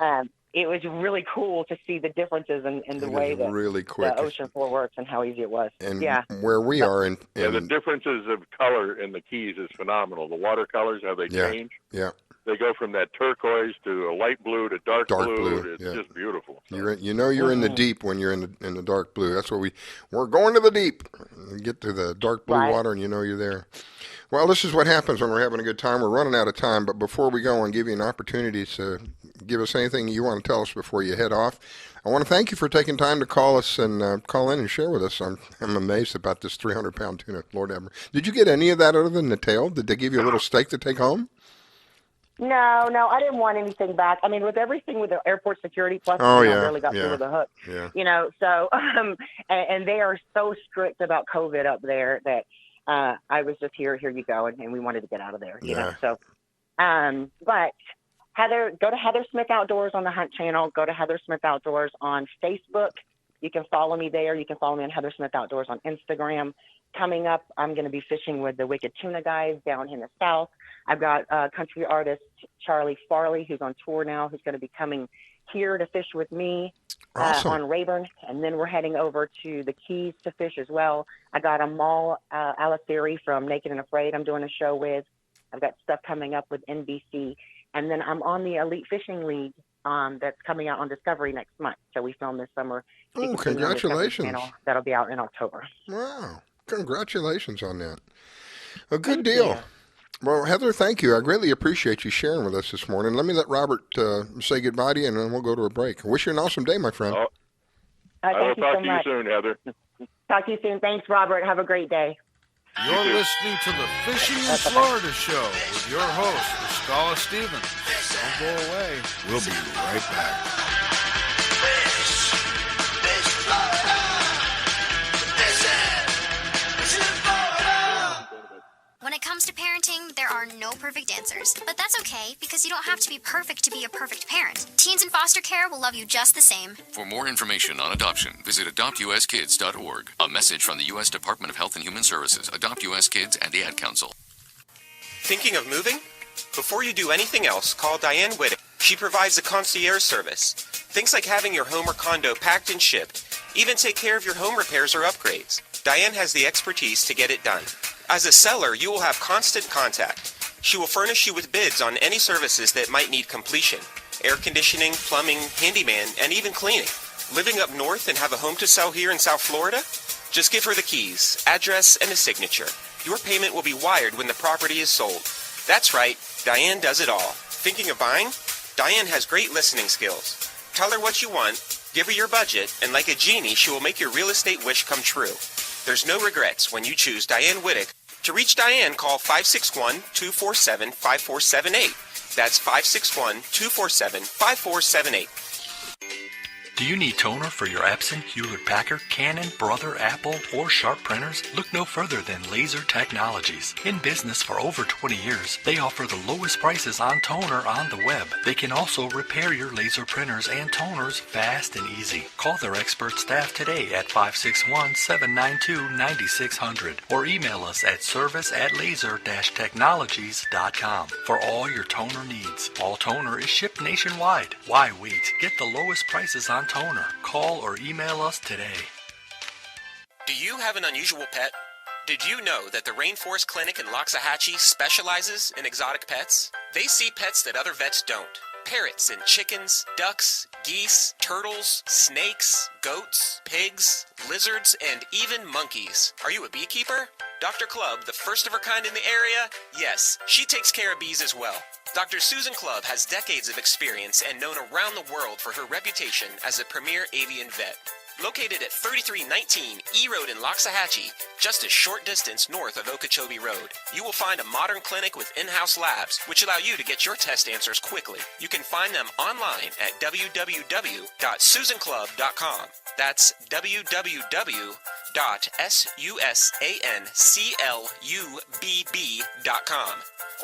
it was really cool to see the differences in the way that really quick. The ocean floor works and how easy it was. And yeah, where we are in the differences of color in the Keys is phenomenal. The watercolors, how they change. Yeah. They go from that turquoise to a light blue to dark blue. It's just beautiful. You're in the deep when you're in the dark blue. That's what we're going to the deep. You get to the dark blue water and you're there. Well, this is what happens when we're having a good time. We're running out of time, but before we go and give you an opportunity to give us anything you want to tell us before you head off, I want to thank you for taking time to call us and call in and share with us. I'm amazed about this 300-pound tuna, Lord ever. Did you get any of that other than the tail? Did they give you a little steak to take home? No, I didn't want anything back. I mean, with everything with the airport security, plus I really got through with the hook. Yeah. So and they are so strict about COVID up there that I was just here you go, and we wanted to get out of there. You know, so but Heather, go to Heather Smith Outdoors on the Hunt channel. Go to Heather Smith Outdoors on Facebook. You can follow me there. You can follow me on Heather Smith Outdoors on Instagram. Coming up, I'm going to be fishing with the Wicked Tuna guys down in the South. I've got country artist Charlie Farley, who's on tour now, who's going to be coming here to fish with me on Rayburn. And then we're heading over to the Keys to fish as well. I got Amal Alithiri from Naked and Afraid I'm doing a show with. I've got stuff coming up with NBC. And then I'm on the Elite Fishing League that's coming out on Discovery next month. So we filmed this summer. Oh, congratulations. That'll be out in October. Wow. Congratulations on that. A good deal. Well, Heather, thank you. I greatly appreciate you sharing with us this morning. Let me let Robert say goodbye to you, and then we'll go to a break. I wish you an awesome day, my friend. I will talk to you soon, Heather. Talk to you soon. Thanks, Robert. Have a great day. You're listening to the Fishing in Florida Show with your host, Scala Stevens. Don't go away. We'll be right back. When it comes to parenting, there are no perfect answers. But that's okay, because you don't have to be perfect to be a perfect parent. Teens in foster care will love you just the same. For more information on adoption, visit adoptuskids.org. A message from the U.S. Department of Health and Human Services, Adopt U.S. Kids, and the Ad Council. Thinking of moving? Before you do anything else, call Diane Whittick. She provides a concierge service. Things like having your home or condo packed and shipped. Even take care of your home repairs or upgrades. Diane has the expertise to get it done. As a seller, you will have constant contact. She will furnish you with bids on any services that might need completion. Air conditioning, plumbing, handyman, and even cleaning. Living up north and have a home to sell here in South Florida? Just give her the keys, address, and a signature. Your payment will be wired when the property is sold. That's right, Diane does it all. Thinking of buying? Diane has great listening skills. Tell her what you want, give her your budget, and like a genie, she will make your real estate wish come true. There's no regrets when you choose Diane Whittick. To reach Diane, call 561-247-5478. That's 561-247-5478. Do you need toner for your Epson, Hewlett-Packard, Canon, Brother, Apple, or Sharp printers? Look no further than Laser Technologies. In business for over 20 years, they offer the lowest prices on toner on the web. They can also repair your laser printers and toners fast and easy. Call their expert staff today at 561-792-9600 or email us at service@laser-technologies.com for all your toner needs. All toner is shipped nationwide. Why wait? Get the lowest prices on toner. Call or email us today. Do you have an unusual pet? Did you know that the Rainforest Clinic in Loxahatchee specializes in exotic pets? They see pets that other vets don't. Parrots and chickens, ducks, geese, turtles, snakes, goats, pigs, lizards, and even monkeys. Are you a beekeeper? Dr. Clubb, the first of her kind in the area? Yes, she takes care of bees as well. Dr. Susan Clubb has decades of experience and known around the world for her reputation as a premier avian vet. Located at 3319 E Road in Loxahatchee, just a short distance north of Okeechobee Road, you will find a modern clinic with in-house labs, which allow you to get your test answers quickly. You can find them online at www.susanclub.com. That's www.susanclub.com.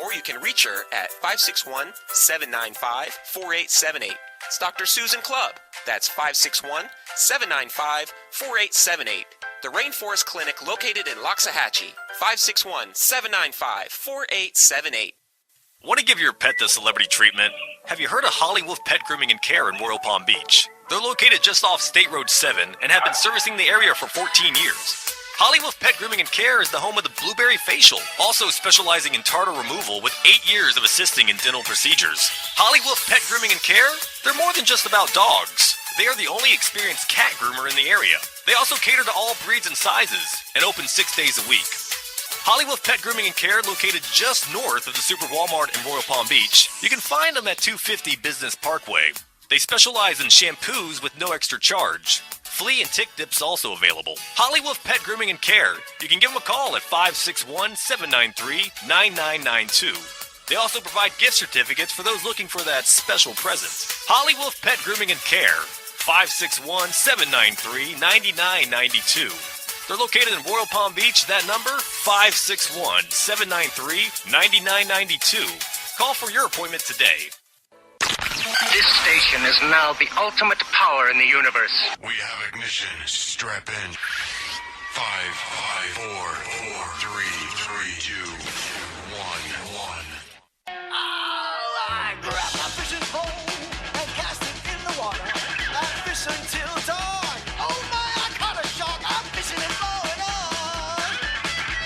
Or you can reach her at 561-795-4878. It's Dr. Susan Club. That's 561-795-4878. The Rainforest Clinic located in Loxahatchee. 561-795-4878. Want to give your pet the celebrity treatment? Have you heard of Holly Wolf Pet Grooming and Care in Royal Palm Beach? They're located just off State Road 7 and have been servicing the area for 14 years. Holly Wolf Pet Grooming and Care is the home of the Blueberry Facial, also specializing in tartar removal with 8 years of assisting in dental procedures. Holly Wolf Pet Grooming and Care? They're more than just about dogs. They are the only experienced cat groomer in the area. They also cater to all breeds and sizes and open 6 days a week. Holly Wolf Pet Grooming and Care, located just north of the Super Walmart in Royal Palm Beach. You can find them at 250 Business Parkway. They specialize in shampoos with no extra charge. Flea and tick dips also available. Holly Wolf Pet Grooming and Care. You can give them a call at 561-793-9992. They also provide gift certificates for those looking for that special present. Holly Wolf Pet Grooming and Care. 561-793-9992. They're located in Royal Palm Beach. That number, 561-793-9992. Call for your appointment today. This station is now the ultimate power in the universe. We have ignition. Strap in. 5, 4, 3, 2, 1. I grab my fishing pole and cast it in the water. I fish until dawn. Oh my, I caught a shark. I'm fishing and blowing on.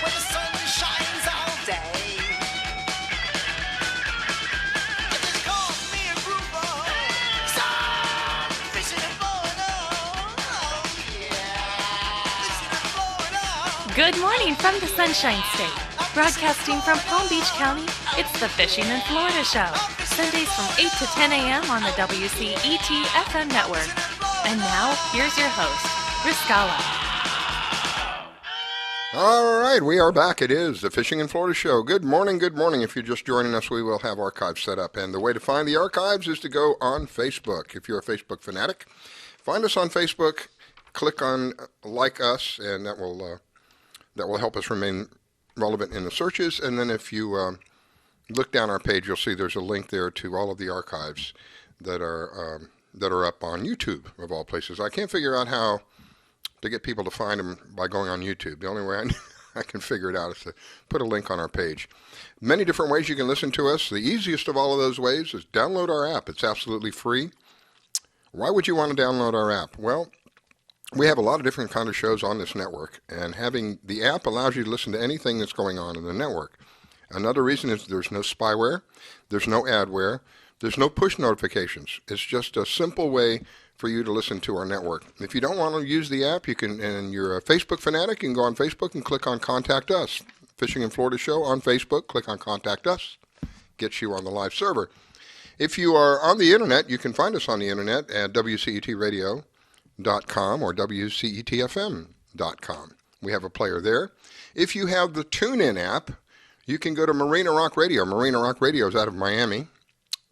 When the sun shines all day. It just calls me a grouper. So I'm fishing and blowing on. Oh yeah. Fishing and blowing on. Good morning from the Sunshine State. Broadcasting from Palm Beach County, it's the Fishing in Florida Show. Sundays from 8 to 10 a.m. on the WCET FM network. And now, here's your host, Riscala. All right, we are back. It is the Fishing in Florida Show. Good morning, good morning. If you're just joining us, we will have archives set up. And the way to find the archives is to go on Facebook. If you're a Facebook fanatic, find us on Facebook, click on Like Us, and that will help us remain relevant in the searches. And then if you look down our page, you'll see there's a link there to all of the archives that are up on YouTube, of all places. I can't figure out how to get people to find them by going on YouTube. The only way I can figure it out is to put a link on our page. Many different ways you can listen to us. The easiest of all of those ways is download our app. It's absolutely free. Why would you want to download our app? Well, we have a lot of different kind of shows on this network, and having the app allows you to listen to anything that's going on in the network. Another reason is there's no spyware, there's no adware, there's no push notifications. It's just a simple way for you to listen to our network. If you don't want to use the app, you can, and you're a Facebook fanatic, you can go on Facebook and click on Contact Us. Fishing in Florida Show on Facebook, click on Contact Us, gets you on the live server. If you are on the internet, you can find us on the internet at WCETradio.com or WCETFM.com. We have a player there. If you have the TuneIn app, you can go to Marina Rock Radio. Marina Rock Radio is out of Miami.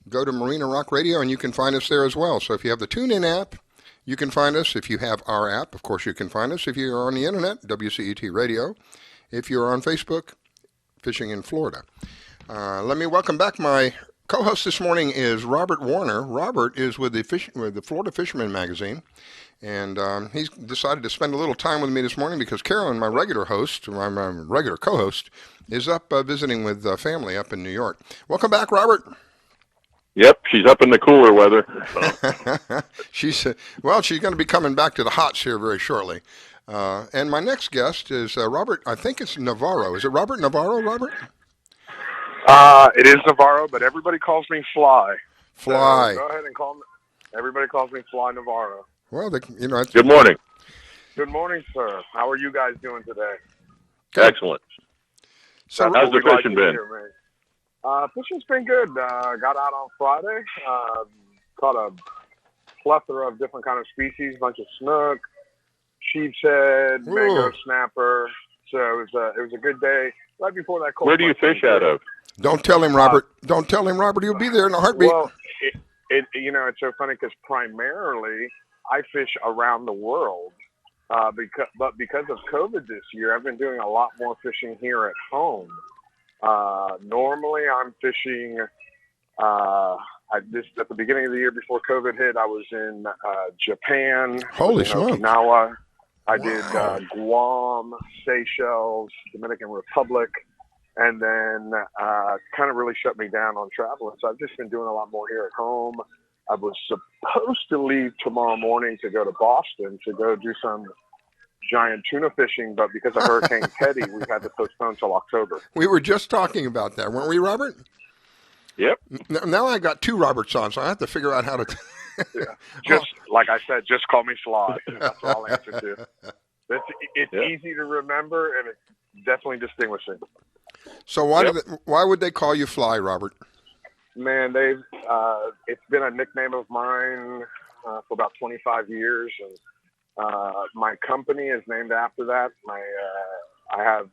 Go to Marina Rock Radio and you can find us there as well. So if you have the TuneIn app, you can find us. If you have our app, of course you can find us. If you're on the internet, WCET Radio. If you're on Facebook, Fishing in Florida. Let me welcome back my co-host this morning is Robert Warner. Robert is with the Florida Fisherman magazine. And he's decided to spend a little time with me this morning because Carolyn, my regular host, my regular co-host, is up visiting with family up in New York. Welcome back, Robert. Yep, she's up in the cooler weather. So. She's going to be coming back to the hots here very shortly. And my next guest is Robert, I think it's Navarro. Is it Robert Navarro, Robert? It is Navarro, but everybody calls me Fly. Fly. So go ahead and call me. Everybody calls me Fly Navarro. Well, good morning. Good morning, sir. How are you guys doing today? Good. Excellent. So how's the fishing been? Fishing's been good. Got out on Friday. Caught a plethora of different kind of species, bunch of snook, sheep's head, mango Ooh. snapper. So it was a good day. Right before that cold. Where do you fish out of? Don't tell him, Robert. Don't tell him, Robert. He'll be there in a heartbeat. Well, it's so funny because primarily I fish around the world. Because of COVID this year, I've been doing a lot more fishing here at home. Normally, I'm fishing. At the beginning of the year before COVID hit, I was in Japan. Holy smokes. Okinawa. I did Guam, Seychelles, Dominican Republic, and then kind of really shut me down on traveling. So I've just been doing a lot more here at home. I was supposed to leave tomorrow morning to go to Boston to go do some giant tuna fishing, but because of Hurricane Teddy, we've had to postpone till October. We were just talking about that, weren't we, Robert? Yep. Now I got two Roberts on, so I have to figure out how to. Just like I said, just call me Sly. That's all I'll answer to. It's easy to remember, and it's definitely distinguishing. So why would they call you Fly, Robert? Man, it's been a nickname of mine for about 25 years, and my company is named after that. I have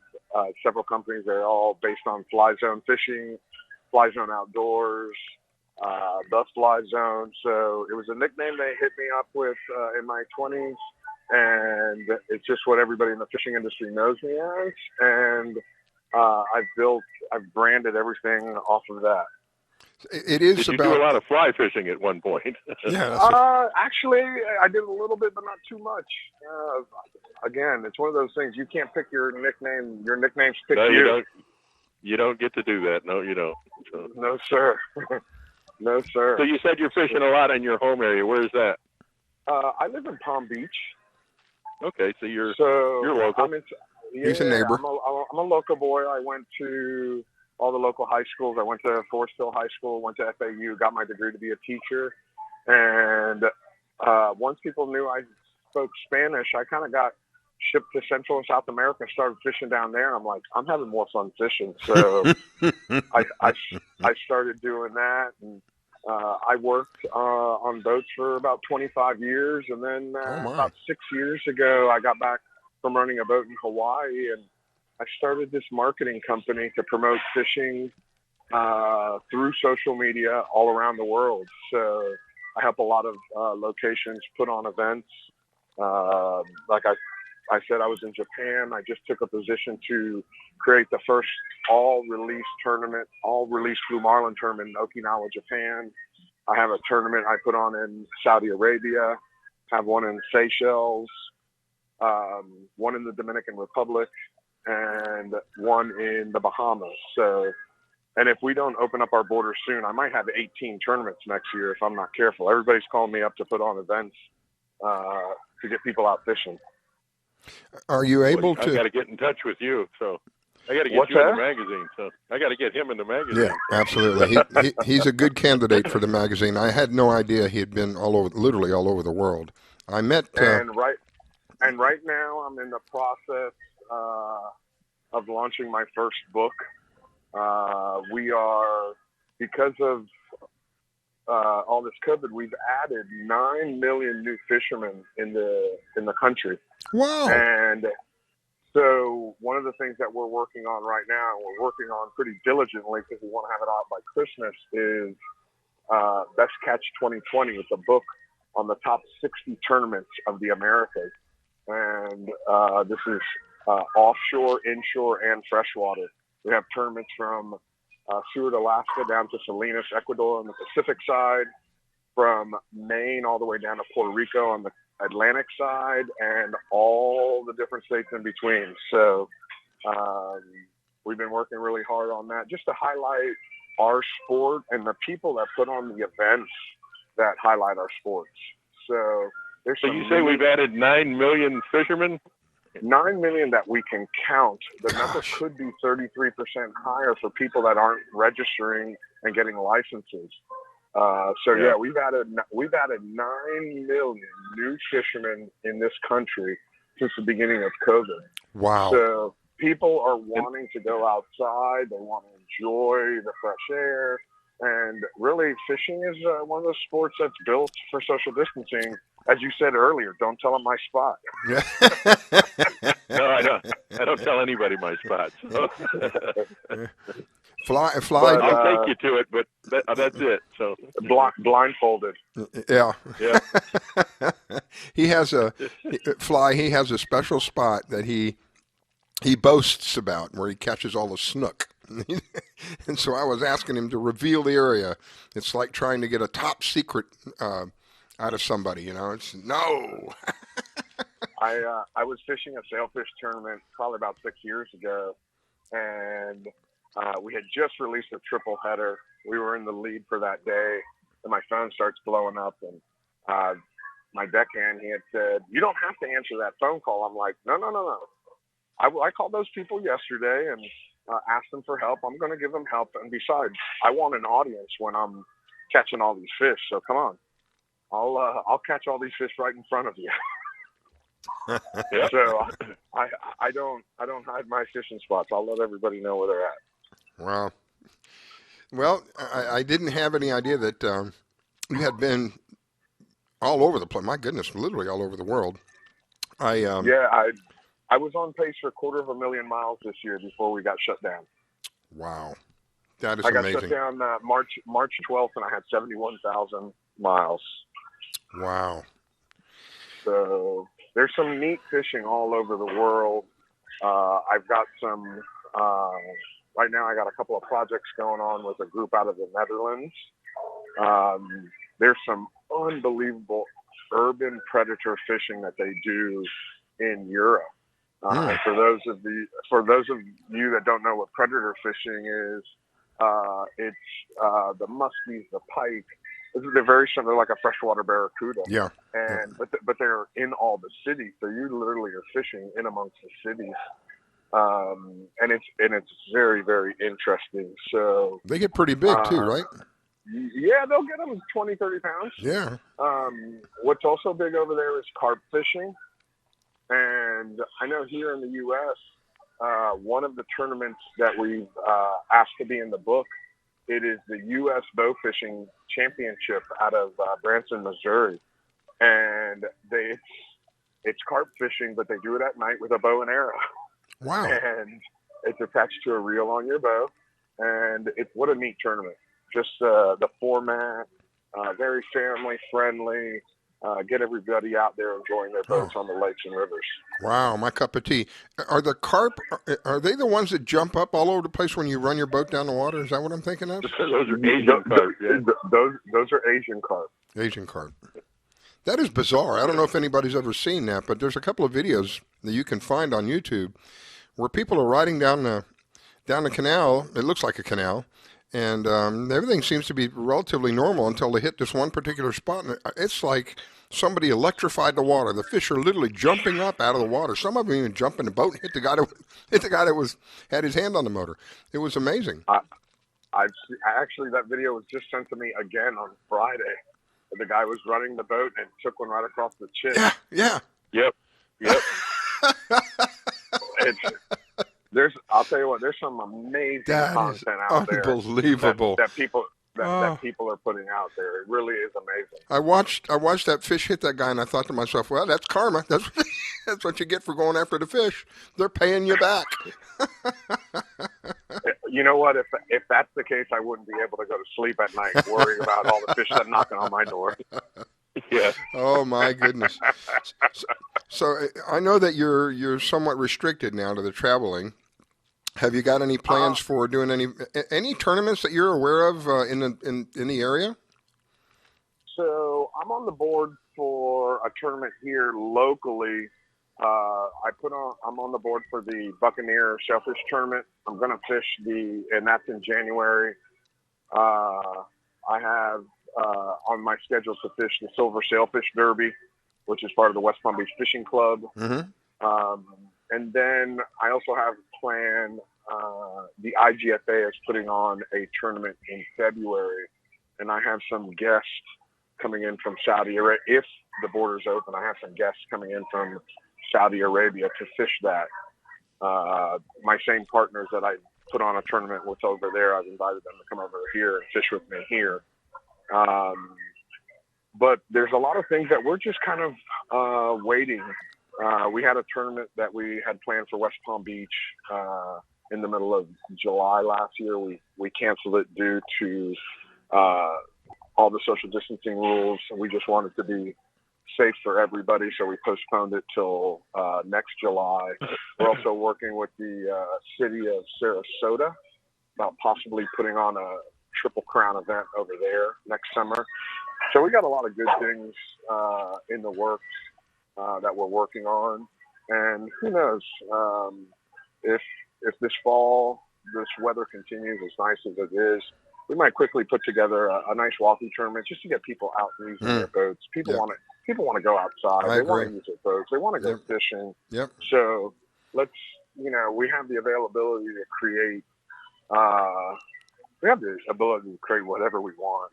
several companies that are all based on Fly Zone Fishing, Fly Zone Outdoors, the Fly Zone. So it was a nickname they hit me up with in my 20s, and it's just what everybody in the fishing industry knows me as. And I've branded everything off of that. It is. Did you about do a lot of fly fishing at one point? Yeah. Actually, I did a little bit, but not too much. Again, it's one of those things you can't pick your nickname. Your nicknames pick No, you. you don't. You don't get to do that. No, you don't. So. No, sir. No, sir. So you said you're fishing a lot in your home area. Where is that? I live in Palm Beach. Okay, so you're local. He's a neighbor. I'm a local boy. I went to all the local high schools. I went to Forest Hill High School, went to FAU, got my degree to be a teacher. And once people knew I spoke Spanish, I kind of got shipped to Central and South America and started fishing down there. And I'm like, I'm having more fun fishing. So I started doing that. And I worked on boats for about 25 years. And then about 6 years ago, I got back from running a boat in Hawaii, and I started this marketing company to promote fishing through social media all around the world. So I help a lot of locations put on events. Like I said, I was in Japan. I just took a position to create the first all-release Blue Marlin tournament in Okinawa, Japan. I have a tournament I put on in Saudi Arabia, have one in Seychelles, one in the Dominican Republic, and one in the Bahamas. So, and if we don't open up our borders soon, I might have 18 tournaments next year if I'm not careful. Everybody's calling me up to put on events to get people out fishing. Are you able to? I got to get in touch with you, so I got to get What's you that? in the magazine. So I got to get him in the magazine. Yeah, absolutely. He's a good candidate for the magazine. I had no idea he had been literally all over the world. I met. And right now, I'm in the process of launching my first book. We are, because of all this COVID, we've added 9 million new fishermen in the country. Wow! And so one of the things that we're working on right now, and we're working on pretty diligently because we want to have it out by Christmas, is Best Catch 2020. It's a book on the top 60 tournaments of the Americas. And this is offshore, inshore, and freshwater. We have tournaments from Seward, Alaska, down to Salinas, Ecuador on the Pacific side, from Maine all the way down to Puerto Rico on the Atlantic side, and all the different states in between. So we've been working really hard on that just to highlight our sport and the people that put on the events that highlight our sports. So you say we've added 9 million fishermen? 9 million that we can count. The number could be 33% higher for people that aren't registering and getting licenses. Yeah, we've added 9 million new fishermen in this country since the beginning of COVID. Wow. So people are wanting to go outside. They want to enjoy the fresh air. And really, fishing is one of those sports that's built for social distancing. As you said earlier, don't tell them my spot. No, I don't tell anybody my spot. So. Fly. But, I'll take you to it, but that's it. So blindfolded. Yeah. Yeah. He has a special spot that he boasts about where he catches all the snook. And so I was asking him to reveal the area. It's like trying to get a top secret out of somebody, you know. It's no. I was fishing a sailfish tournament probably about 6 years ago, and we had just released a triple header. We were in the lead for that day, and my phone starts blowing up, and my deckhand, he had said, "You don't have to answer that phone call." I'm like, no. I called those people yesterday and asked them for help. I'm going to give them help, and besides, I want an audience when I'm catching all these fish. So come on, I'll catch all these fish right in front of you. So I don't hide my fishing spots. I'll let everybody know where they're at. Wow. Well, I didn't have any idea that you had been all over the place. My goodness, literally all over the world. I was on pace for 250,000 miles this year before we got shut down. Wow, that is I got amazing. shut down March 12th, and I had 71,000 miles. Wow. So there's some neat fishing all over the world. I've got some, right now I got a couple of projects going on with a group out of the Netherlands. There's some unbelievable urban predator fishing that they do in Europe. For those of you that don't know what predator fishing is, it's the muskies, the pike. They're very similar, like a freshwater barracuda. Yeah. But they're in all the cities, so you literally are fishing in amongst the cities, and it's very, very interesting. So they get pretty big too, right? Yeah, they'll get them 20, 30 pounds. Yeah. What's also big over there is carp fishing, and I know here in the U.S., one of the tournaments that we've asked to be in the book. It is the U.S. Bow Fishing Championship out of Branson, Missouri. And it's carp fishing, but they do it at night with a bow and arrow. Wow. And it's attached to a reel on your bow. And what a neat tournament. Just the format, very family friendly. Get everybody out there enjoying their boats on the lakes and rivers. Wow, my cup of tea. Are the carp, are they the ones that jump up all over the place when you run your boat down the water? Is that what I'm thinking of? Those are Asian carp. Yeah. Those are Asian carp. Asian carp. That is bizarre. I don't know if anybody's ever seen that, but there's a couple of videos that you can find on YouTube where people are riding down the canal. It looks like a canal. And everything seems to be relatively normal until they hit this one particular spot. And it's like somebody electrified the water. The fish are literally jumping up out of the water. Some of them even jump in the boat and hit the guy that had his hand on the motor. It was amazing. Actually, that video was just sent to me again on Friday. The guy was running the boat and took one right across the chin. Yeah. Yep. I'll tell you what, there's some amazing content out there. Unbelievable. That people are putting out there. It really is amazing. I watched that fish hit that guy, and I thought to myself, well, that's karma. That's what you get for going after the fish. They're paying you back. You know what? If that's the case, I wouldn't be able to go to sleep at night worrying about all the fish that are knocking on my door. Yeah. Oh my goodness. So I know that you're somewhat restricted now to the traveling. Have you got any plans for doing any tournaments that you're aware of in the area? So I'm on the board for a tournament here locally. I'm on the board for the Buccaneer Shellfish Tournament. I'm going to fish and that's in January. I have on my schedule to fish the Silver Sailfish Derby, which is part of the West Palm Beach Fishing Club. Mm-hmm. And then I also have planned, the IGFA is putting on a tournament in February, and I have some guests coming in from Saudi Arabia. If the border's open, I have some guests coming in from Saudi Arabia to fish that. My same partners that I put on a tournament with over there. I've invited them to come over here and fish with me here. But there's a lot of things that we're just kind of waiting. We had a tournament that we had planned for West Palm Beach in the middle of July last year. We canceled it due to all the social distancing rules, and we just wanted to be safe for everybody, so we postponed it till next July. We're also working with the city of Sarasota about possibly putting on a Triple Crown event over there next summer. So we got a lot of good things in the works that we're working on, and who knows if this fall this weather continues as nice as it is, we might quickly put together a nice walking tournament just to get people out and using their boats. People want to go outside. They want to use their boats. They want to go fishing. Yep. So let's, we have the availability to create. We have the ability to create whatever we want.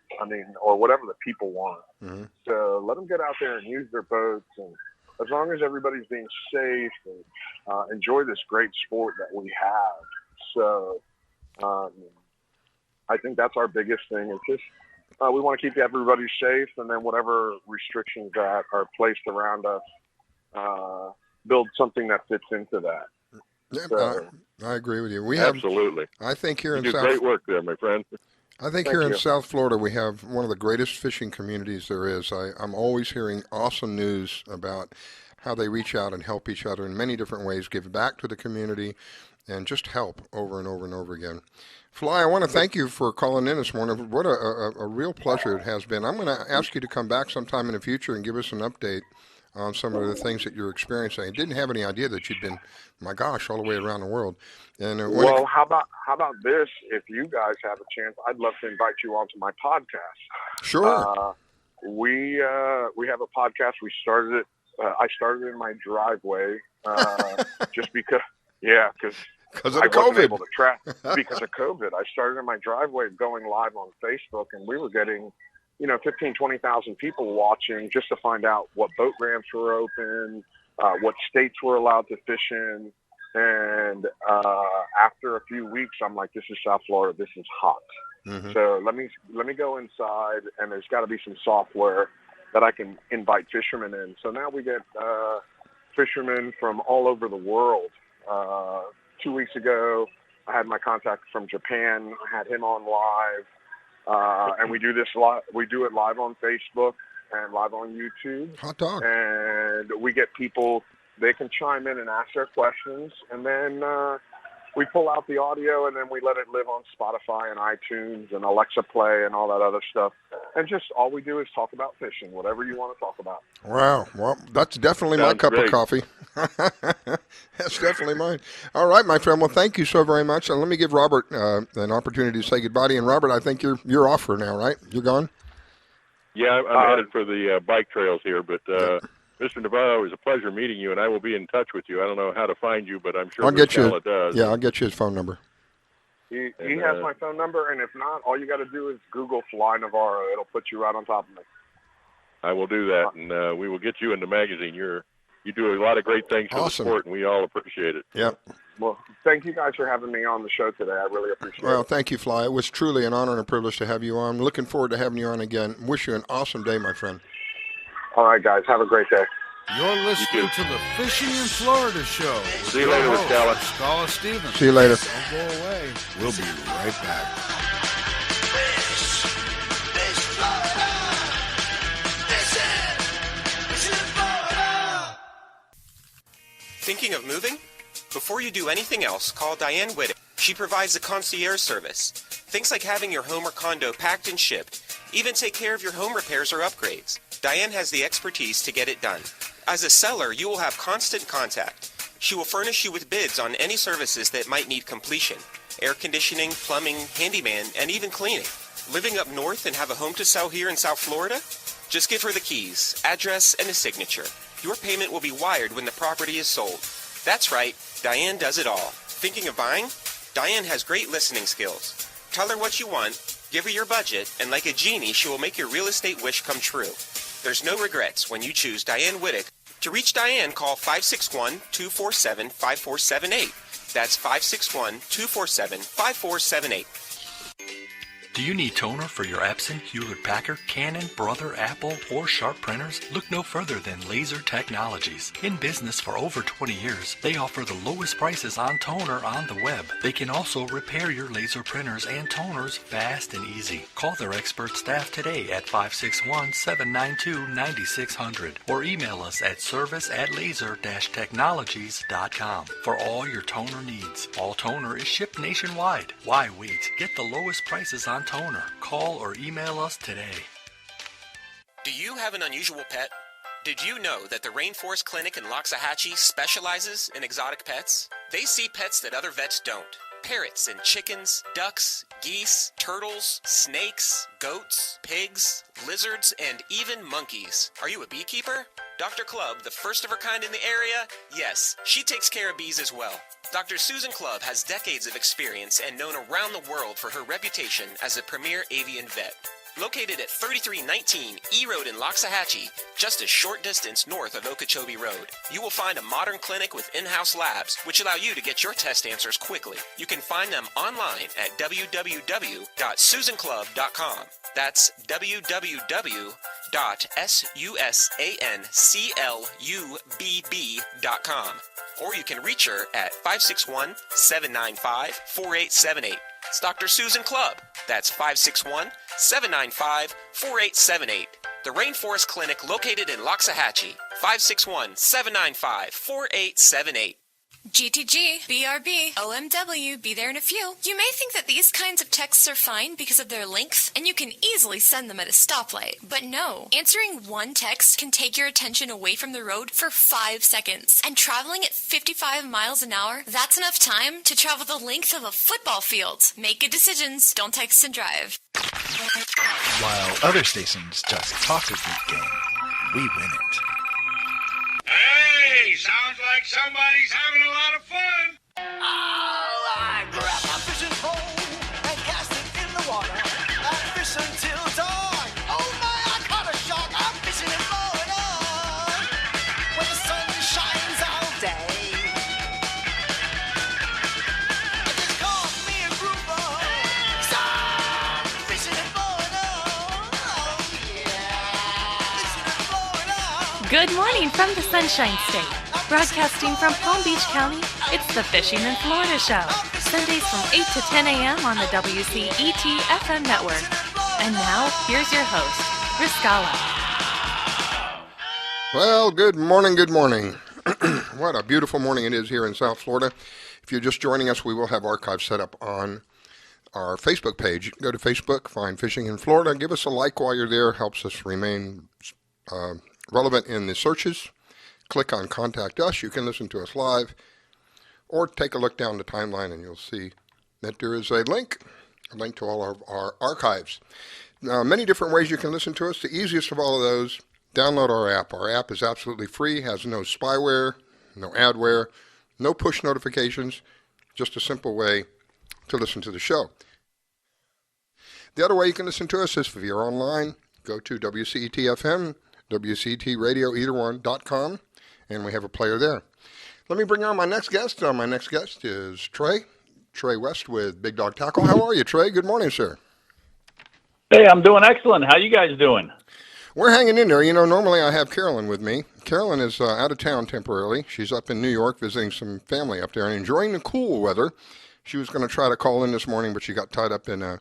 Or whatever the people want. Mm-hmm. So let them get out there and use their boats, and as long as everybody's being safe and enjoy this great sport that we have. So I think that's our biggest thing. It's just we want to keep everybody safe, and then whatever restrictions that are placed around us, build something that fits into that. Yeah, So, I agree with you. Absolutely. I think here you in do South great work there, my friend. I think here in South Florida we have one of the greatest fishing communities there is. I'm always hearing awesome news about how they reach out and help each other in many different ways, give back to the community, and just help over and over and over again. Fly, I want to thank you for calling in this morning. What a real pleasure it has been. I'm going to ask you to come back sometime in the future and give us an update on some of the things that you're experiencing. I didn't have any idea that you'd been, my gosh, all the way around the world. And how about this? If you guys have a chance, I'd love to invite you onto my podcast. Sure. We have a podcast. We started it. I started in my driveway just because I wasn't able to track because of COVID. I started in my driveway going live on Facebook, and we were getting 15, 20,000 people watching just to find out what boat ramps were open, what states were allowed to fish in. And after a few weeks, I'm like, this is South Florida. This is hot. Mm-hmm. So let me go inside, and there's got to be some software that I can invite fishermen in. So now we get fishermen from all over the world. 2 weeks ago, I had my contact from Japan. I had him on live. And we do this live. We do it live on Facebook and live on YouTube. Hot dog. And we get people. They can chime in and ask their questions, and then we pull out the audio, and then we let it live on Spotify and iTunes and Alexa Play and all that other stuff. And just all we do is talk about fishing, whatever you want to talk about. Wow. Well, that's definitely my cup of coffee. That's definitely mine. All right, my friend. Well, thank you so very much. And let me give Robert an opportunity to say goodbye. And Robert, I think you're off for now, right? You're gone? Yeah, I'm headed for the bike trails here, but Mr. Navarrro, it was a pleasure meeting you, and I will be in touch with you. I don't know how to find you, but I'm sure Michelle does. Yeah, I'll get you his phone number. He has my phone number, and if not, all you got to do is Google Fly Navarro. It'll put you right on top of me. I will do that, and we will get you in the magazine. You do a lot of great things for the sport, and we all appreciate it. Yep. Well, thank you guys for having me on the show today. I really appreciate it. Well, thank you, Fly. It was truly an honor and a privilege to have you on. Looking forward to having you on again. Wish you an awesome day, my friend. All right, guys. Have a great day. You're listening to the Fishing in Florida show. See you later, Scala. Scala Stevens. See you later. Don't go away. We'll be right back. Thinking of moving? Before you do anything else, call Diane Whittick. She provides a concierge service. Things like having your home or condo packed and shipped. Even take care of your home repairs or upgrades. Diane has the expertise to get it done. As a seller, you will have constant contact. She will furnish you with bids on any services that might need completion. Air conditioning, plumbing, handyman, and even cleaning. Living up north and have a home to sell here in South Florida? Just give her the keys, address, and a signature. Your payment will be wired when the property is sold. That's right, Diane does it all. Thinking of buying? Diane has great listening skills. Tell her what you want, give her your budget, and like a genie, she will make your real estate wish come true. There's no regrets when you choose Diane Whittick. To reach Diane, call 561-247-5478. That's 561-247-5478. Do you need toner for your Epson, Hewlett-Packard, Canon, Brother, Apple, or Sharp printers? Look no further than Laser Technologies. In business for over 20 years, they offer the lowest prices on toner on the web. They can also repair your laser printers and toners fast and easy. Call their expert staff today at 561-792-9600 or email us at service@laser-technologies.com for all your toner needs. All toner is shipped nationwide. Why wait? Get the lowest prices on toner. Call or email us today. Do you have an unusual pet? Did you know that the Rainforest Clinic in Loxahatchee specializes in exotic pets? They see pets that other vets don't. Parrots and chickens, ducks, geese, turtles, snakes, goats, pigs, lizards, and even monkeys. Are you a beekeeper? Dr. Clubb, the first of her kind in the area? Yes, she takes care of bees as well. Dr. Susan Clubb has decades of experience and known around the world for her reputation as a premier avian vet. Located at 3319 E Road in Loxahatchee, just a short distance north of Okeechobee Road, you will find a modern clinic with in-house labs, which allow you to get your test answers quickly. You can find them online at www.susanclub.com. That's www.susanclubb.com. Or you can reach her at 561-795-4878. It's Dr. Susan Clubb. That's 561-795-4878. The Rainforest Clinic located in Loxahatchee. 561-795-4878. GTG, BRB, OMW, be there in a few. You may think that these kinds of texts are fine because of their length, and you can easily send them at a stoplight. But no, answering one text can take your attention away from the road for 5 seconds. And traveling at 55 miles an hour, that's enough time to travel the length of a football field. Make good decisions, don't text and drive. While other stations just talk a good game, we win it. Hey, sounds like somebody's having a lot of fun. Oh, I grab my fishing pole and cast it in the water. I fish until dawn. Oh my, I caught a shark. I'm fishing and blowing on when the sun shines all day. I just caught me a grouper. So I'm fishing and blowing on. Oh yeah, fishing and blowing on. Good morning from the Sunshine State. Broadcasting from Palm Beach County, it's the Fishing in Florida Show. Sundays from 8 to 10 a.m. on the WCET FM network. And now, here's your host, Riscala. Well, good morning, good morning. What a beautiful morning it is here in South Florida. If you're just joining us, we will have archives set up on our Facebook page. You can go to Facebook, find Fishing in Florida, give us a like while you're there. Helps us remain relevant in the searches. Click on Contact Us. You can listen to us live, or take a look down the timeline and you'll see that there is a link to all of our archives. Many different ways you can listen to us. The easiest of all of those, download our app. Our app is absolutely free, has no spyware, no adware, no push notifications, just a simple way to listen to the show. The other way you can listen to us is if you're online, go to WCET-FM, WCET Radio, either one.com, and we have a player there. Let me bring on my next guest. My next guest is Trey West with Big Dog Tackle. How are you, Trey? Good morning, sir. Hey, I'm doing excellent. How you guys doing? We're hanging in there. You know, normally I have Carolyn with me. Carolyn is out of town temporarily. She's up in New York visiting some family up there and enjoying the cool weather. She was going to try to call in this morning, but she got tied up in a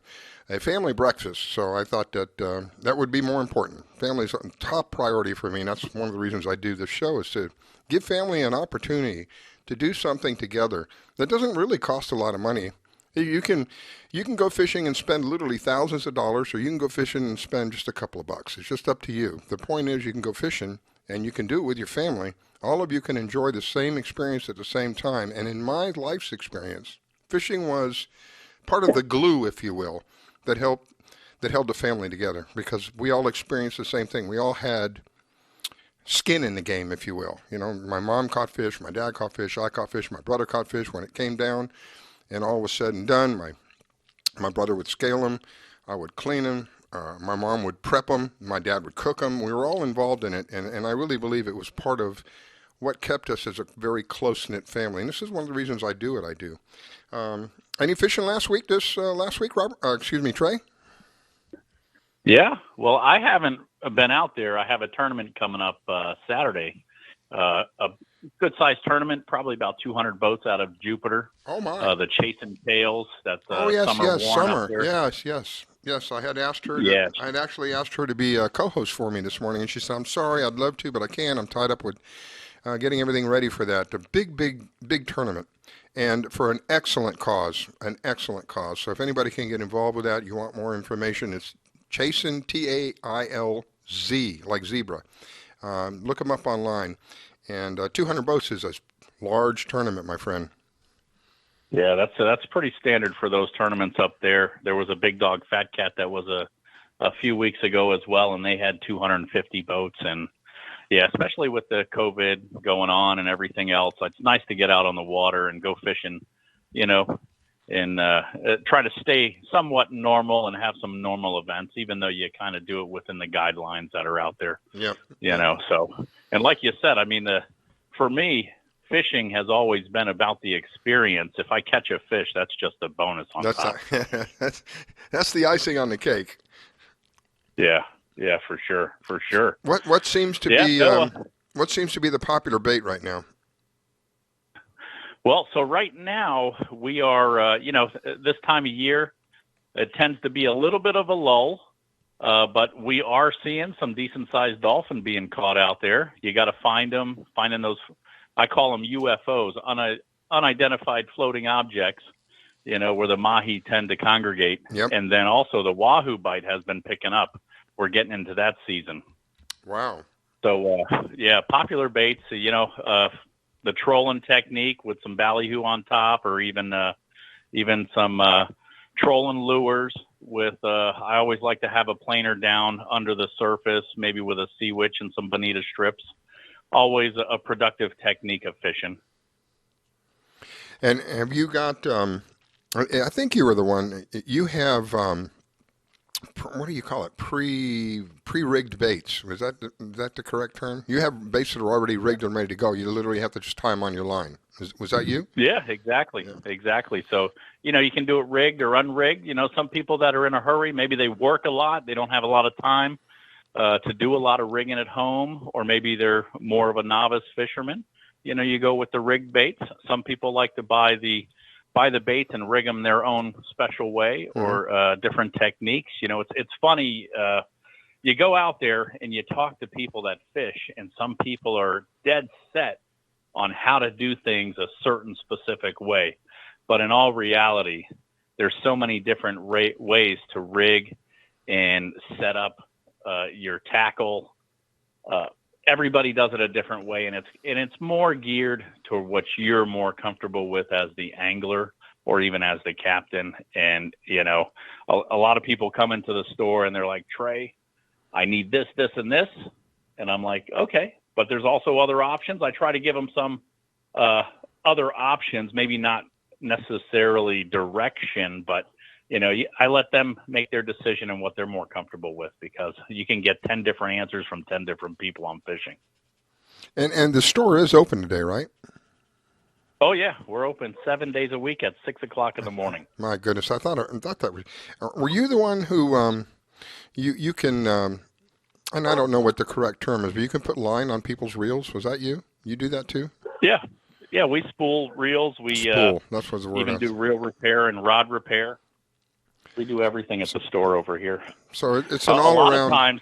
family breakfast. So I thought that that would be more important. Family's a top priority for me, and that's one of the reasons I do this show, is to give family an opportunity to do something together that doesn't really cost a lot of money. You can go fishing and spend literally thousands of dollars, or you can go fishing and spend just a couple of bucks. It's just up to you. The point is, you can go fishing and you can do it with your family. All of you can enjoy the same experience at the same time. And in my life's experience, fishing was part of the glue, if you will, that held the family together, because we all experienced the same thing. We all had skin in the game, if you will. You know, my mom caught fish, my dad caught fish, I caught fish, my brother caught fish. When it came down and all was said and done, my brother would scale them, I would clean them, my mom would prep them, my dad would cook them. We were all involved in it, and I really believe it was part of what kept us as a very close-knit family. And this is one of the reasons I do what I do. Any fishing last week, Robert? Trey? Yeah, well, I haven't been out there. I have a tournament coming up Saturday, a good-sized tournament, probably about 200 boats out of Jupiter. Oh, my. The Chasing Tails, that's Summer. Yes. I had asked her. Yes. I had actually asked her to be a co-host for me this morning, and she said, "I'm sorry, I'd love to, but I can't. I'm tied up with getting everything ready for that. A big tournament, and for an excellent cause. So if anybody can get involved with that, you want more information, it's Chasing, Tailz, like zebra. Look them up online. And 200 boats is a large tournament, my friend. Yeah, that's pretty standard for those tournaments up there. There was a Big Dog Fat Cat that was a few weeks ago as well, and they had 250 boats. And yeah, especially with the COVID going on and everything else, it's nice to get out on the water and go fishing, and try to stay somewhat normal and have some normal events, even though you kind of do it within the guidelines that are out there. Yep. So, and like you said, I mean, for me, fishing has always been about the experience. If I catch a fish, that's just a bonus on top. That's the icing on the cake. Yeah, for sure. What seems to be what seems to be the popular bait right now? Well, so right now we are, this time of year, it tends to be a little bit of a lull, but we are seeing some decent-sized dolphin being caught out there. You got to finding those, I call them UFOs, unidentified floating objects, where the mahi tend to congregate. Yep. And then also the wahoo bite has been picking up. We're getting into that season. Wow. So, popular baits, the trolling technique with some ballyhoo on top, or even some trolling lures with, I always like to have a planer down under the surface, maybe with a sea witch and some bonita strips. Always a productive technique of fishing. And have you got, I think you were the one, you have, what do you call it? Pre-rigged baits. Was that the correct term? You have baits that are already rigged and ready to go. You literally have to just tie them on your line. Was that you? Yeah, exactly. Yeah. Exactly. So, you can do it rigged or unrigged. Some people that are in a hurry, maybe they work a lot. They don't have a lot of time to do a lot of rigging at home, or maybe they're more of a novice fisherman. You go with the rigged baits. Some people like to buy the baits and rig them their own special way, or different techniques. It's funny. You go out there and you talk to people that fish, and some people are dead set on how to do things a certain specific way. But in all reality, there's so many different ways to rig and set up your tackle. Everybody does it a different way, and it's more geared to what you're more comfortable with as the angler, or even as the captain. And a lot of people come into the store and they're like, "Trey, I need this, this, and this," and I'm like, "Okay, but there's also other options." I try to give them some other options, maybe not necessarily direction, but I let them make their decision on what they're more comfortable with, because you can get 10 different answers from 10 different people on fishing. And the store is open today, right? Oh yeah, we're open 7 days a week at 6:00 in the morning. My goodness, I thought that was. Were you the one who you can? And I don't know what the correct term is, but you can put line on people's reels. Was that you? You do that too? Yeah, we spool reels. We spool. That's what the word. Even do reel repair and rod repair. We do everything at the store over here. So it's an all-around.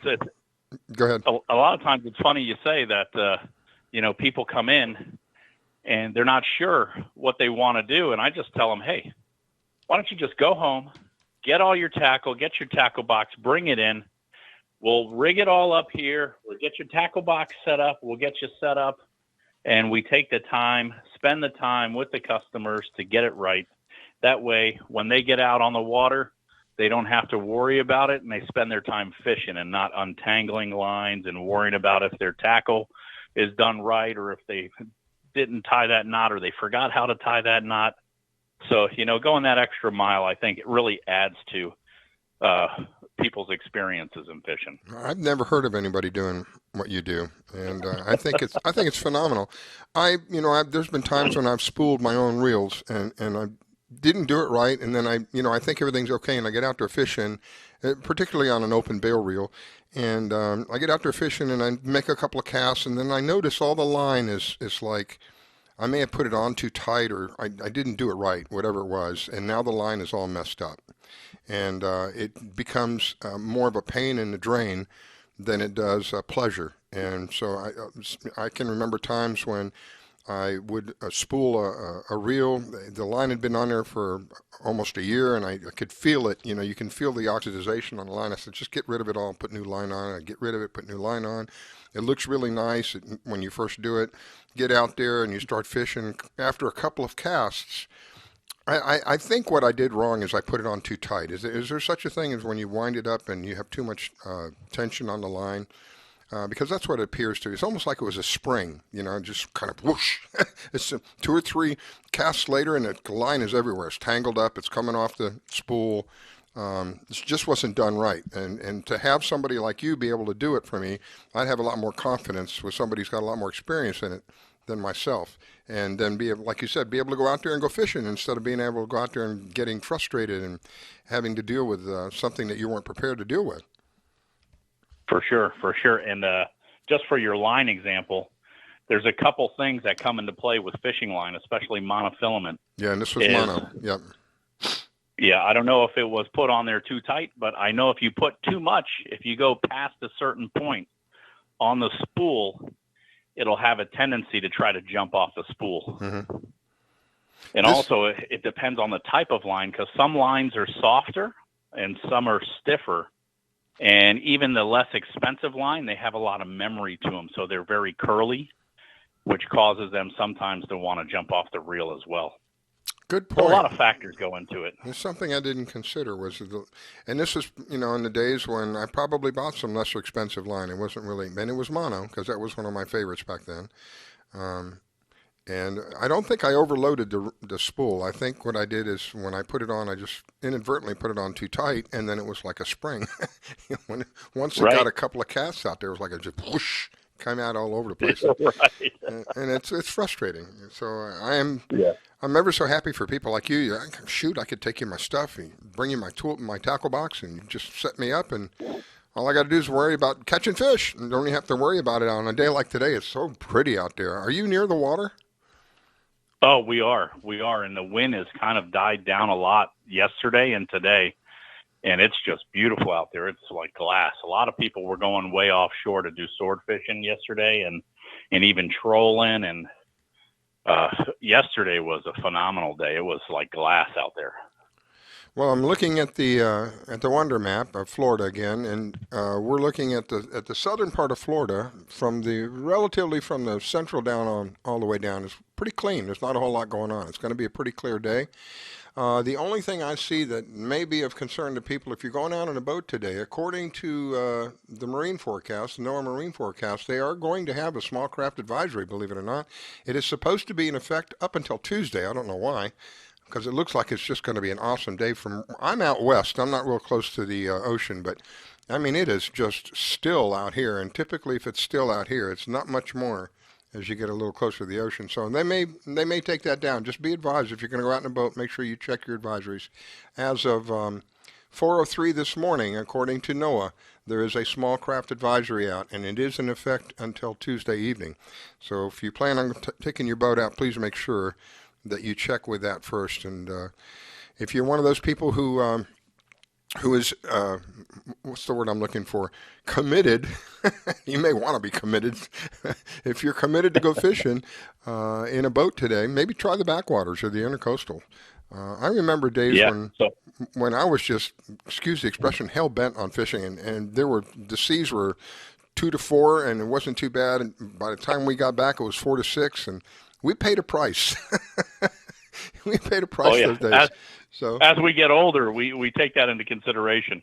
Go ahead. A lot of times it's funny you say that. People come in and they're not sure what they want to do, and I just tell them, "Hey, why don't you just go home, get all your tackle, get your tackle box, bring it in. We'll rig it all up here. We'll get your tackle box set up. We'll get you set up, and we take the time, spend the time with the customers to get it right. That way, when they get out on the water, they don't have to worry about it, and they spend their time fishing and not untangling lines and worrying about if their tackle is done right, or if they didn't tie that knot, or they forgot how to tie that knot." So, going that extra mile, I think it really adds to people's experiences in fishing. I've never heard of anybody doing what you do, and I think it's phenomenal. There's been times when I've spooled my own reels, and I didn't do it right, and then I think everything's okay, and I get out there fishing, particularly on an open bail reel, and I get out there fishing, and I make a couple of casts, and then I notice all the line is like I may have put it on too tight, or I didn't do it right, whatever it was, and now the line is all messed up. And it becomes more of a pain in the drain than it does pleasure. And so I can remember times when I would spool a reel. The line had been on there for almost a year, and I could feel it. You can feel the oxidization on the line. I said, just get rid of it all, put new line on. I get rid of it, put new line on. It looks really nice when you first do it. Get out there and you start fishing. After a couple of casts, I think what I did wrong is I put it on too tight. Is there such a thing as when you wind it up and you have too much tension on the line? Because that's what it appears to. It's almost like it was a spring, just kind of whoosh. It's 2 or 3 casts later, and the line is everywhere. It's tangled up. It's coming off the spool. It just wasn't done right. And to have somebody like you be able to do it for me, I'd have a lot more confidence with somebody who's got a lot more experience in it than myself. And then be able, like you said, be able to go out there and go fishing instead of being able to go out there and getting frustrated and having to deal with something that you weren't prepared to deal with. For sure. And just for your line example, there's a couple things that come into play with fishing line, especially monofilament. Yeah, and this was mono. Yep. Yeah, I don't know if it was put on there too tight, but I know if you put too much, if you go past a certain point on the spool, it'll have a tendency to try to jump off the spool. Mm-hmm. And also, it depends on the type of line, because some lines are softer and some are stiffer. And even the less expensive line, they have a lot of memory to them, so they're very curly, which causes them sometimes to want to jump off the reel as well. Good point. So a lot of factors go into it. There's something I didn't consider and this was, in the days when I probably bought some lesser expensive line. It wasn't really, and it was mono, because that was one of my favorites back then. And I don't think I overloaded the spool. I think what I did is when I put it on, I just inadvertently put it on too tight, and then it was like a spring. Once it got a couple of casts out there, it was like a just whoosh, came out all over the place. Right. And it's frustrating. So I'm ever so happy for people like you. I could take you my stuff, and bring you my tackle box, and you just set me up, and all I got to do is worry about catching fish. And don't even have to worry about it on a day like today. It's so pretty out there. Are you near the water? Oh, we are, and the wind has kind of died down a lot yesterday and today, and it's just beautiful out there. It's like glass. A lot of people were going way offshore to do sword fishing yesterday, and even trolling, and yesterday was a phenomenal day. It was like glass out there. Well, I'm looking at the Wonder Map of Florida again, and we're looking at the southern part of Florida from the central down on all the way down. It's pretty clean. There's not a whole lot going on. It's going to be a pretty clear day. The only thing I see that may be of concern to people, if you're going out on a boat today, according to the marine forecast, the NOAA marine forecast, they are going to have a small craft advisory, believe it or not. It is supposed to be in effect up until Tuesday. I don't know why, because it looks like it's just going to be an awesome day. I'm out west. I'm not real close to the ocean, but I mean, it is just still out here. And typically, if it's still out here, it's not much more as you get a little closer to the ocean. So they may take that down. Just be advised, if you're going to go out in a boat, make sure you check your advisories. As of 4:03 this morning, according to NOAA, there is a small craft advisory out, and it is in effect until Tuesday evening. So if you plan on taking your boat out, please make sure that you check with that first. And if you're one of those people who is, what's the word I'm looking for? Committed. You may want to be committed. If you're committed to go fishing in a boat today, maybe try the backwaters or the intercoastal. I remember days when I was just, excuse the expression, hell bent on fishing, and the seas were 2 to 4, and it wasn't too bad. And by the time we got back, it was 4 to 6, and we paid a price. We paid a price those days. As we get older, we take that into consideration.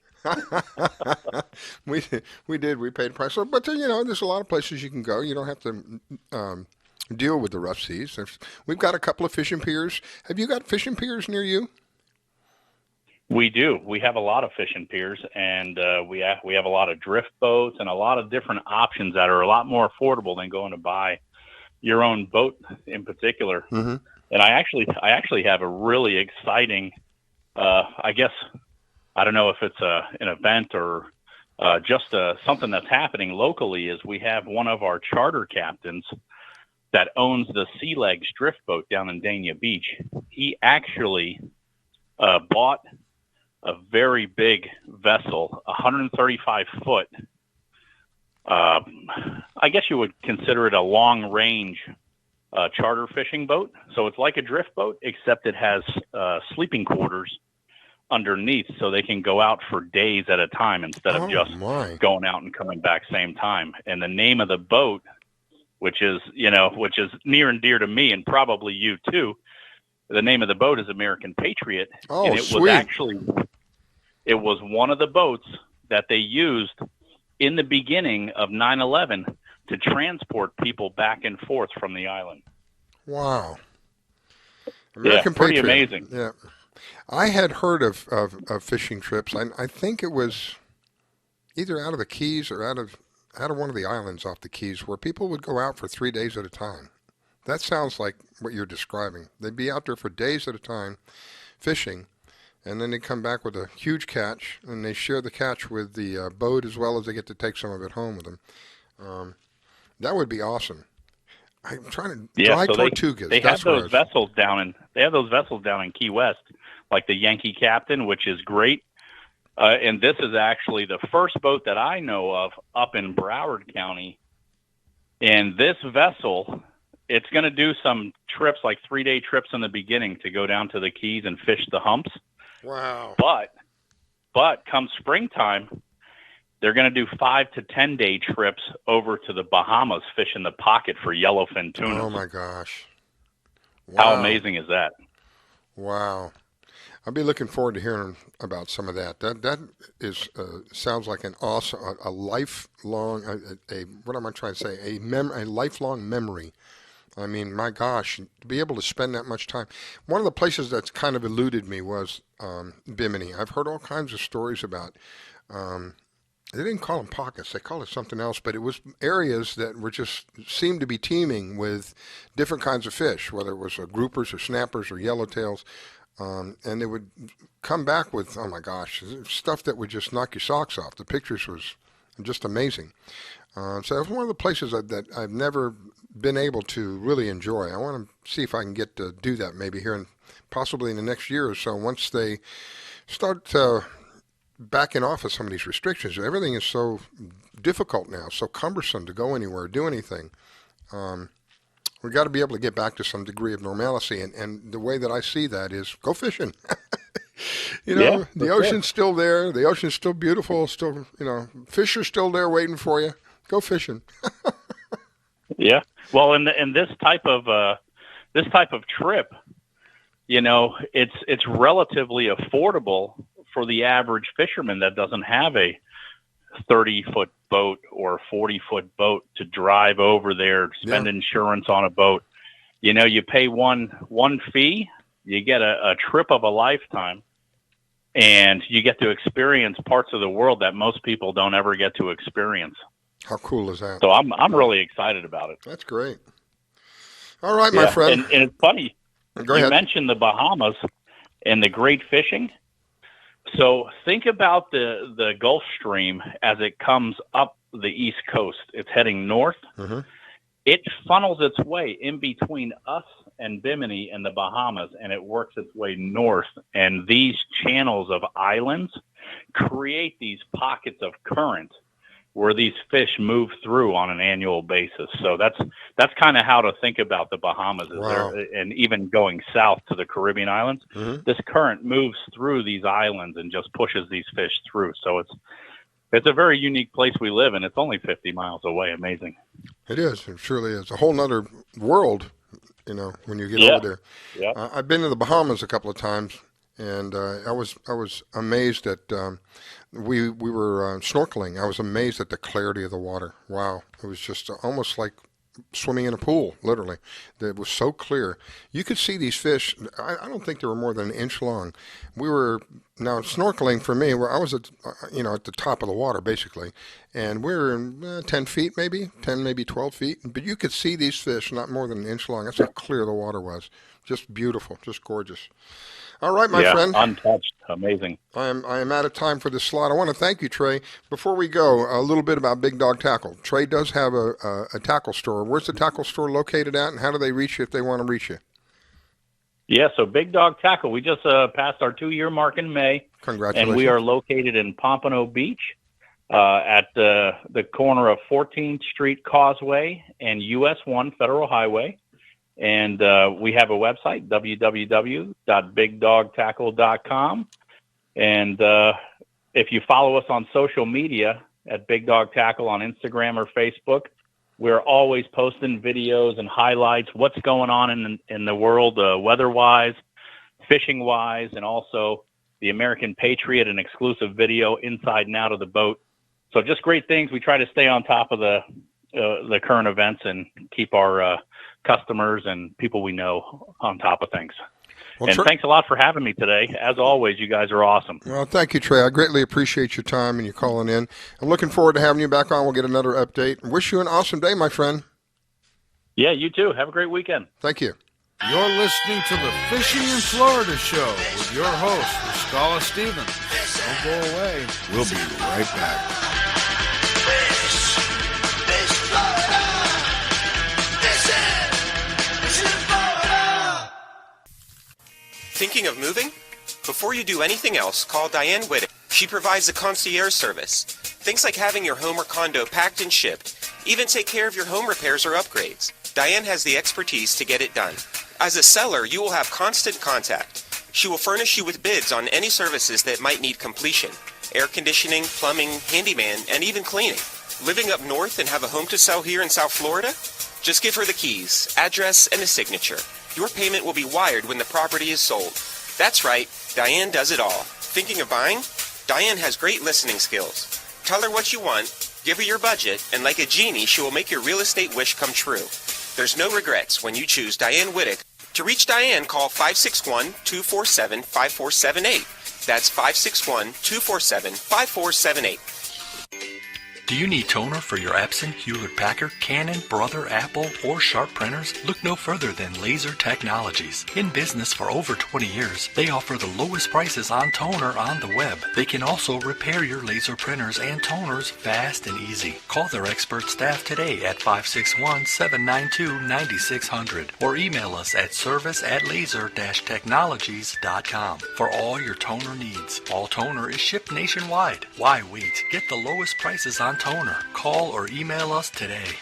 We did. We paid a price. So, but there's a lot of places you can go. You don't have to deal with the rough seas. We've got a couple of fishing piers. Have you got fishing piers near you? We do. We have a lot of fishing piers, and we have a lot of drift boats and a lot of different options that are a lot more affordable than going to buy your own boat in particular. Mm-hmm. And I actually have a really exciting, I guess, I don't know if it's an event or just something that's happening locally, is we have one of our charter captains that owns the Sea Legs drift boat down in Dania Beach. He actually bought a very big vessel, 135 foot. I guess you would consider it a long range charter fishing boat. So it's like a drift boat, except it has sleeping quarters underneath, so they can go out for days at a time instead of just going out and coming back same time. And the name of the boat, which is near and dear to me and probably you too, the name of the boat is American Patriot. Oh, and it sweet. It was one of the boats that they used in the beginning of 9/11 to transport people back and forth from the island. Wow. American pretty Patriot. amazing. Yeah. I had heard of fishing trips. I think it was either out of the Keys or out of one of the islands off the Keys, where people would go out for 3 days at a time. That sounds like what you're describing. They'd be out there for days at a time fishing, and then they come back with a huge catch, and they share the catch with the boat, as well as they get to take some of it home with them. That would be awesome. I'm trying to dry Tortugas. They have those vessels down in Key West, like the Yankee Captain, which is great. And this is actually the first boat that I know of up in Broward County. And this vessel, it's going to do some trips, like 3-day trips in the beginning, to go down to the Keys and fish the humps. Wow. But come springtime, they're going to do 5 to 10 day trips over to the Bahamas, fishing the pocket for yellowfin tuna. Oh my gosh. Wow. How amazing is that? Wow. I'll be looking forward to hearing about some of that. That is sounds like an awesome, a lifelong, what am I trying to say? A lifelong memory. I mean, my gosh, to be able to spend that much time. One of the places that's kind of eluded me was Bimini. I've heard all kinds of stories about. They didn't call them pockets; they called it something else. But it was areas that were just seemed to be teeming with different kinds of fish, whether it was groupers or snappers or yellowtails. And they would come back with, oh my gosh, stuff that would just knock your socks off. The pictures was just amazing. So it was one of the places that I've never been able to really enjoy. I want to see if I can get to do that maybe here, and possibly in the next year or so, once they start backing off of some of these restrictions. Everything is so difficult now, so cumbersome to go anywhere, do anything. We've got to be able to get back to some degree of normalcy, and the way that I see that is go fishing. The ocean's still there. The ocean's still beautiful. Still, fish are still there waiting for you. Go fishing. Yeah. Well, and this type of trip, it's relatively affordable for the average fisherman that doesn't have a 30-foot boat or a 40-foot boat to drive over there, spend insurance on a boat. You pay one fee, you get a trip of a lifetime, and you get to experience parts of the world that most people don't ever get to experience. How cool is that? So I'm really excited about it. That's great. All right, my friend. And it's funny. Go ahead. You mentioned the Bahamas and the great fishing. So think about the Gulf Stream as it comes up the East Coast. It's heading north. Mm-hmm. It funnels its way in between us and Bimini and the Bahamas, and it works its way north. And these channels of islands create these pockets of current where these fish move through on an annual basis. So that's kind of how to think about the Bahamas. And even going south to the Caribbean islands, this current moves through these islands and just pushes these fish through. So it's a very unique place we live in. It's only 50 miles away. Amazing. It is. It surely is. A whole nother world, when you get over there. Yeah. I've been to the Bahamas a couple of times, and I was amazed at we were snorkeling. I was amazed at the clarity of the water. Wow. It was just almost like swimming in a pool, literally. It was so clear. You could see these fish. I don't think they were more than an inch long. We were Now, snorkeling for me, where I was at, at the top of the water basically, and we're in 10 feet maybe, 10 maybe 12 feet, but you could see these fish not more than an inch long. That's how clear the water was. Just beautiful, just gorgeous. All right, my friend. Untouched, amazing. I am out of time for this slot. I want to thank you, Trey. Before we go, a little bit about Big Dog Tackle. Trey does have a tackle store. Where's the tackle store located at, and how do they reach you if they want to reach you? Yeah, so Big Dog Tackle, we just passed our 2-year mark in May. Congratulations. And we are located in Pompano Beach at the corner of 14th Street Causeway and US 1 Federal Highway. And we have a website, www.bigdogtackle.com. And if you follow us on social media at Big Dog Tackle on Instagram or Facebook, we're always posting videos and highlights, what's going on in the world, weather-wise, fishing-wise, and also the American Patriot, an exclusive video inside and out of the boat. So just great things. We try to stay on top of the current events and keep our customers and people we know on top of things. Well, and thanks a lot for having me today. As always, you guys are awesome. Well, thank you, Trey. I greatly appreciate your time and you calling in. I'm looking forward to having you back on. We'll get another update. Wish you an awesome day, my friend. Yeah, you too. Have a great weekend. Thank you. You're listening to the Fishing in Florida show with your host, Scala Stevens. Don't go away. We'll be right back. Thinking of moving? Before you do anything else, call Diane Whittick. She provides a concierge service. Things like having your home or condo packed and shipped. Even take care of your home repairs or upgrades. Diane has the expertise to get it done. As a seller, you will have constant contact. She will furnish you with bids on any services that might need completion. Air conditioning, plumbing, handyman, and even cleaning. Living up north and have a home to sell here in South Florida? Just give her the keys, address, and a signature. Your payment will be wired when the property is sold. That's right, Diane does it all. Thinking of buying? Diane has great listening skills. Tell her what you want, give her your budget, and like a genie, she will make your real estate wish come true. There's no regrets when you choose Diane Whittick. To reach Diane, call 561-247-5478. That's 561-247-5478. Do you need toner for your Epson, Hewlett-Packard, Canon, Brother, Apple, or Sharp printers? Look no further than Laser Technologies. In business for over 20 years, they offer the lowest prices on toner on the web. They can also repair your laser printers and toners fast and easy. Call their expert staff today at 561-792-9600 or email us at service@laser-technologies.com for all your toner needs. All toner is shipped nationwide. Why wait? Get the lowest prices on toner. Call or email us today.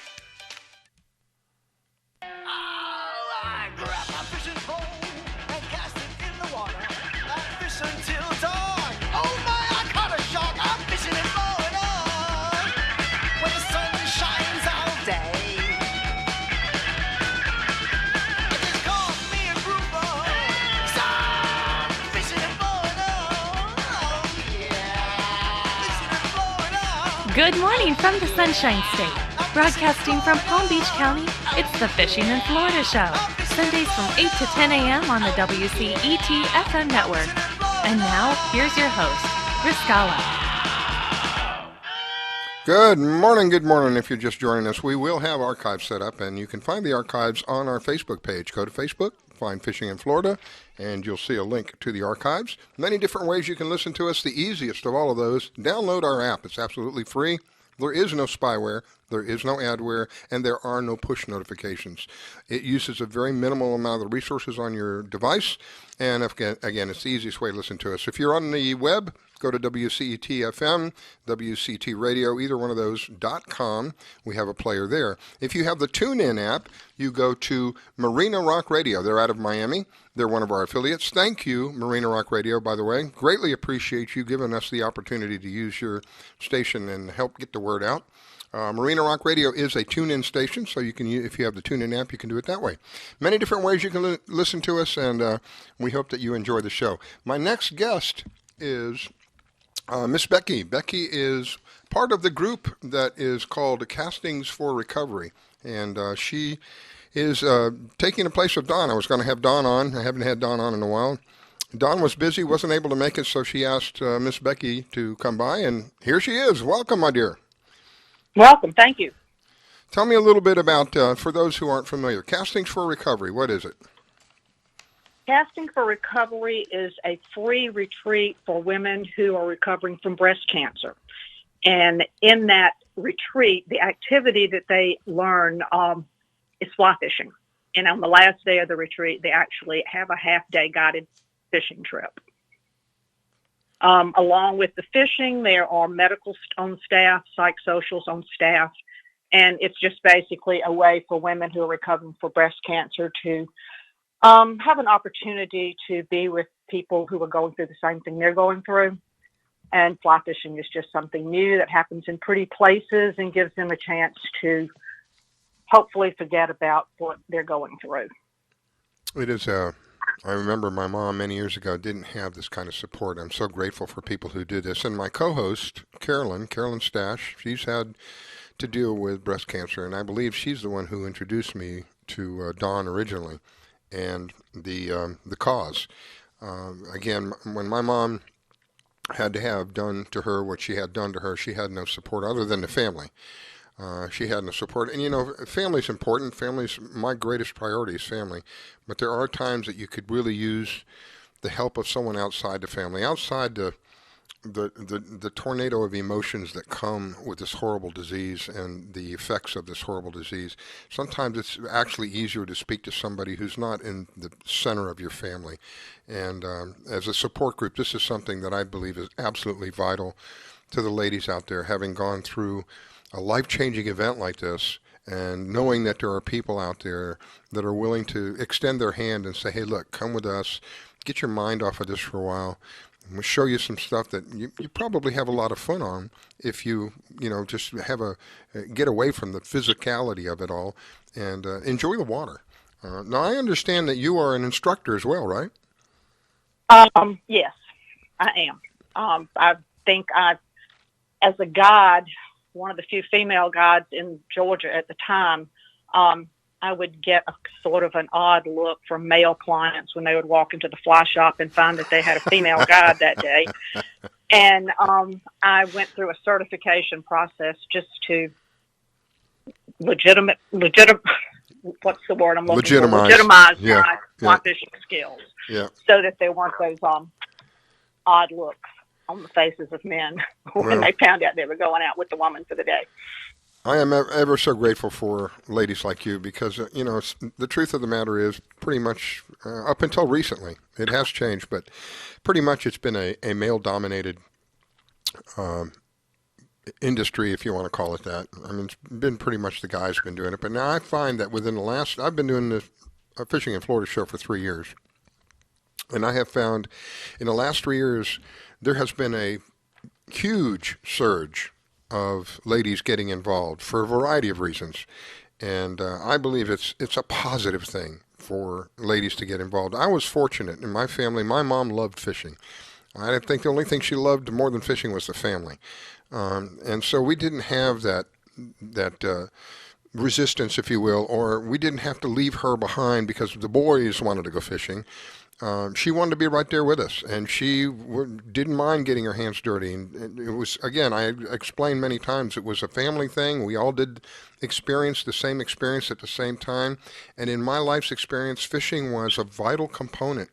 Good morning from the Sunshine State. Broadcasting from Palm Beach County, it's the Fishing in Florida show. Sundays from 8 to 10 a.m. on the WCET FM network. And now, here's your host, Riscala. Good morning. If you're just joining us, we will have archives set up, and you can find the archives on our Facebook page. Go to Facebook, find Fishing in Florida, and you'll see a link to the archives. Many different ways you can listen to us. The easiest of all of those, download our app. It's absolutely free. There is no spyware, there is no adware, and there are no push notifications. It uses a very minimal amount of the resources on your device, and again, it's the easiest way to listen to us. If you're on the web, go to WCET FM, WCET Radio, either one of those, .com. We have a player there. If you have the TuneIn app, you go to Marina Rock Radio. They're out of Miami. They're one of our affiliates. Thank you, Marina Rock Radio, by the way. Greatly appreciate you giving us the opportunity to use your station and help get the word out. Marina Rock Radio is a TuneIn station, so you can, if you have the TuneIn app, you can do it that way. Many different ways you can listen to us, and we hope that you enjoy the show. My next guest is Miss Becky. Becky is part of the group that is called Castings for Recovery, and she is taking the place of Dawn. I was going to have Dawn on. I haven't had Dawn on in a while. Dawn was busy, wasn't able to make it, so she asked Miss Becky to come by, and here she is. Welcome, my dear. Welcome. Thank you. Tell me a little bit about, for those who aren't familiar, Castings for Recovery. What is it? Casting for Recovery is a free retreat for women who are recovering from breast cancer. And in that retreat, the activity that they learn is fly fishing. And on the last day of the retreat, they actually have a half-day guided fishing trip. Along with the fishing, there are medical on staff, psychosocials on staff, and it's just basically a way for women who are recovering from breast cancer to have an opportunity to be with people who are going through the same thing they're going through. And fly fishing is just something new that happens in pretty places and gives them a chance to hopefully forget about what they're going through. It is I remember my mom many years ago didn't have this kind of support. I'm so grateful for people who do this. And my co-host, Carolyn Stash, she's had to deal with breast cancer, and I believe she's the one who introduced me to Dawn originally and the cause. Again, when my mom had to have done to her what she had done to her, she had no support other than the family. She had no support. And, you know, family's important. Family's my greatest priority is family. But there are times that you could really use the help of someone outside the family, outside the tornado of emotions that come with this horrible disease and the effects of this horrible disease. Sometimes it's actually easier to speak to somebody who's not in the center of your family. And as a support group, this is something that I believe is absolutely vital to the ladies out there, having gone through a life-changing event like this and knowing that there are people out there that are willing to extend their hand and say, hey, look, come with us, get your mind off of this for a while. We'll show you some stuff that you probably have a lot of fun on if you just have get away from the physicality of it all and enjoy the water. Now, I understand that you are an instructor as well, right? Yes, I am. I think as a guide, one of the few female guides in Georgia at the time, I would get a sort of an odd look from male clients when they would walk into the fly shop and find that they had a female guide that day. And I went through a certification process just to what's the word I'm looking for? Legitimize my fly fishing skills. Yeah. So that there weren't those odd looks on the faces of men when they found out they were going out with the woman for the day. I am ever so grateful for ladies like you because, the truth of the matter is pretty much up until recently, it has changed, but pretty much it's been a male-dominated industry, if you want to call it that. I mean, it's been pretty much the guys been doing it, but now I find that I've been doing the Fishing in Florida show for 3 years, and I have found in the last 3 years there has been a huge surge of ladies getting involved for a variety of reasons. And I believe it's a positive thing for ladies to get involved. I was fortunate in my family. My mom loved fishing. I think the only thing she loved more than fishing was the family. And so we didn't have that resistance, if you will, or we didn't have to leave her behind because the boys wanted to go fishing. She wanted to be right there with us, and she didn't mind getting her hands dirty. And it was, again, I explained many times, it was a family thing. We all did experience the same experience at the same time. And in my life's experience, fishing was a vital component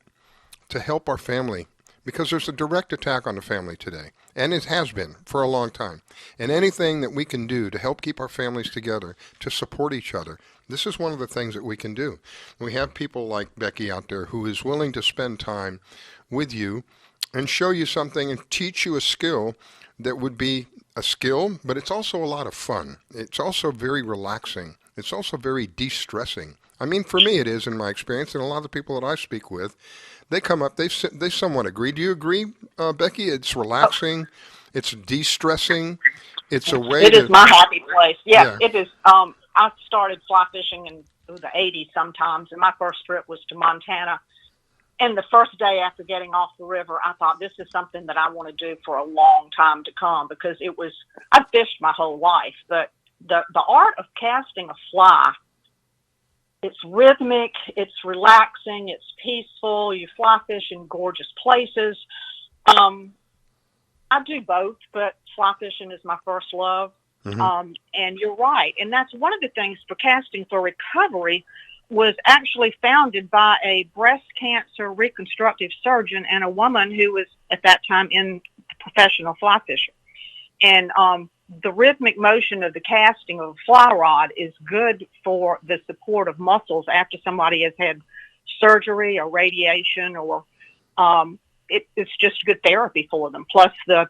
to help our family because there's a direct attack on the family today, and it has been for a long time. And anything that we can do to help keep our families together, to support each other, this is one of the things that we can do. We have people like Becky out there who is willing to spend time with you and show you something and teach you a skill that would be a skill, but it's also a lot of fun. It's also very relaxing. It's also very de-stressing. I mean, for me it is in my experience, and a lot of the people that I speak with, they come up, they somewhat agree. Do you agree, Becky? It's relaxing. It's de-stressing. It's a way It is my happy place. Yeah, it is. I started fly fishing in the 80s sometimes, and my first trip was to Montana. And the first day after getting off the river, I thought, this is something that I want to do for a long time to come because I've fished my whole life, but the art of casting a fly It's rhythmic, it's relaxing, it's peaceful. You fly fish in gorgeous places. I do both, but fly fishing is my first love. And you're right. And that's one of the things for Casting for Recovery was actually founded by a breast cancer reconstructive surgeon and a woman who was at that time in professional fly fishing. And the rhythmic motion of the casting of a fly rod is good for the support of muscles after somebody has had surgery or radiation, or it's just good therapy for them. Plus the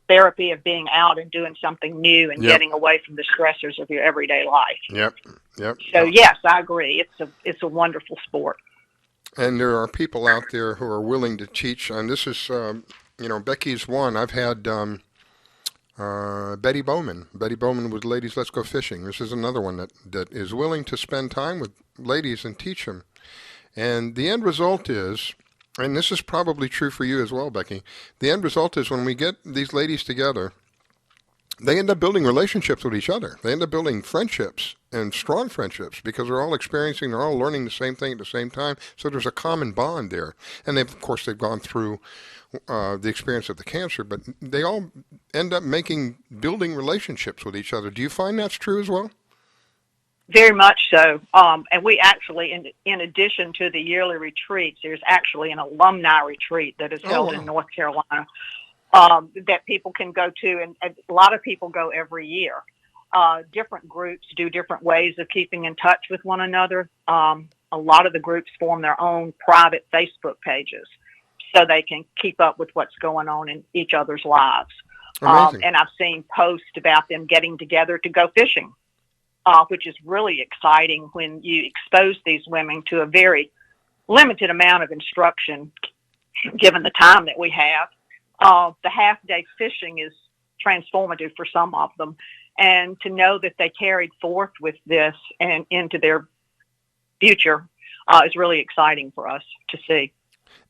therapy of being out and doing something new and getting away from the stressors of your everyday life. Yep. So yes, I agree. It's a wonderful sport. And there are people out there who are willing to teach. And this is, Becky's one. I've had Betty Bowman. Betty Bowman with Ladies Let's Go Fishing. This is another one that is willing to spend time with ladies and teach them. And the end result is, and this is probably true for you as well, Becky, the end result is when we get these ladies together, they end up building relationships with each other. They end up building friendships and strong friendships because they're all learning the same thing at the same time. So there's a common bond there. And of course, they've gone through the experience of the cancer, but they all end up building relationships with each other. Do you find that's true as well? Very much so. And we actually, in addition to the yearly retreats, there's actually an alumni retreat that is held in North Carolina that people can go to. And a lot of people go every year. Different groups do different ways of keeping in touch with one another. A lot of the groups form their own private Facebook pages so they can keep up with what's going on in each other's lives. And I've seen posts about them getting together to go fishing. Which is really exciting when you expose these women to a very limited amount of instruction, given the time that we have. The half-day fishing is transformative for some of them. And to know that they carried forth with this and into their future is really exciting for us to see.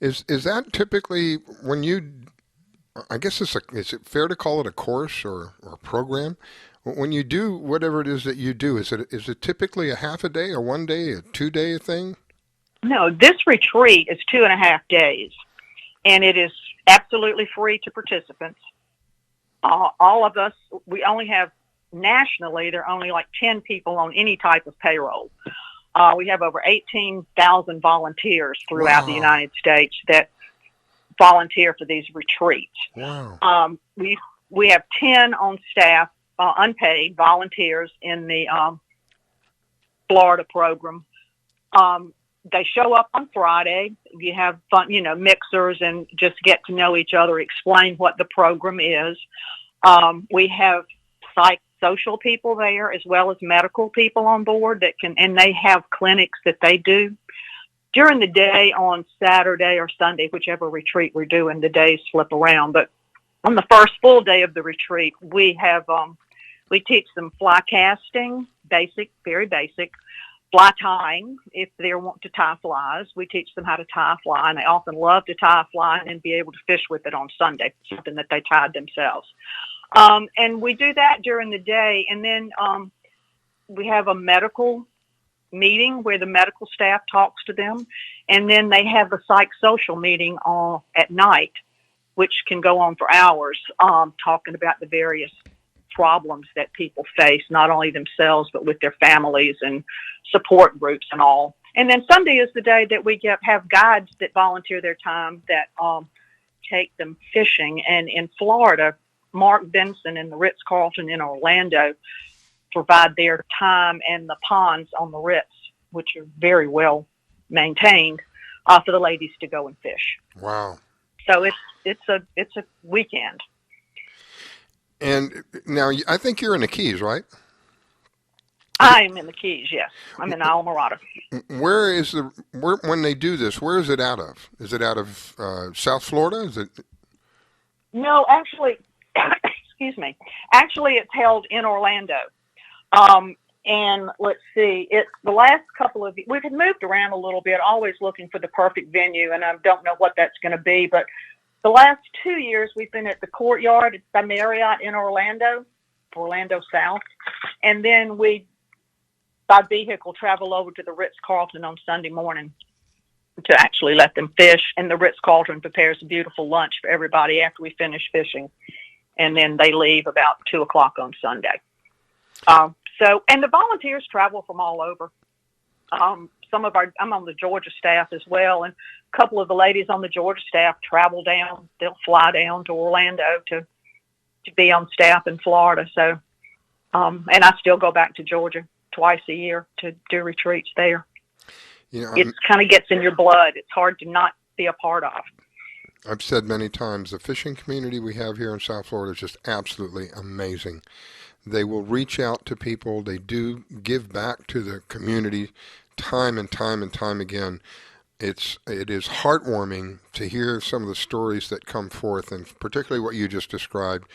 Is that typically when you, I guess is it fair to call it a course or a program? When you do whatever it is that you do, is it typically a half a day, a 1 day, a 2 day thing? No, this retreat is 2.5 days, and it is absolutely free to participants. All of us, we only have nationally, there are only like 10 people on any type of payroll. We have over 18,000 volunteers throughout the United States that volunteer for these retreats. Wow. We have 10 on staff. Unpaid volunteers in the Florida program. They show up on Friday. You have fun, mixers, and just get to know each other, explain what the program is. We have social people there as well as medical people on board and they have clinics that they do. During the day on Saturday or Sunday, whichever retreat we're doing, the days flip around. But on the first full day of the retreat, we have we teach them fly casting, very basic, fly tying. If they want to tie flies, we teach them how to tie a fly, and they often love to tie a fly and be able to fish with it on Sunday, something that they tied themselves. And we do that during the day, and then we have a medical meeting where the medical staff talks to them, and then they have a psychosocial meeting at night, which can go on for hours, talking about the various problems that people face, not only themselves, but with their families and support groups and all. And then Sunday is the day that we have guides that volunteer their time that take them fishing. And in Florida, Mark Benson and the Ritz-Carlton in Orlando provide their time and the ponds on the Ritz, which are very well maintained, for the ladies to go and fish. Wow. So it's a weekend. And now I think you're in the Keys, right? I am in the Keys, yes. I'm in Islamorada. When they do this, where is it out of? Is it out of South Florida? Is it? No, actually, excuse me. Actually, it's held in Orlando. And let's see, it's the last couple of, we've moved around a little bit, always looking for the perfect venue, and I don't know what that's going to be, but the last 2 years we've been at the Courtyard at the Marriott in Orlando South, and then we by vehicle travel over to the Ritz-Carlton on Sunday morning to actually let them fish. And the Ritz-Carlton prepares a beautiful lunch for everybody after we finish fishing. And then they leave about 2 o'clock on Sunday. And the volunteers travel from all over. I'm on the Georgia staff as well, and a couple of the ladies on the Georgia staff travel down. They'll fly down to Orlando to be on staff in Florida. So, and I still go back to Georgia twice a year to do retreats there. It kind of gets in your blood. It's hard to not be a part of. I've said many times, the fishing community we have here in South Florida is just absolutely amazing. They will reach out to people. They do give back to the community time and time and time again. It is heartwarming to hear some of the stories that come forth, and particularly what you just described,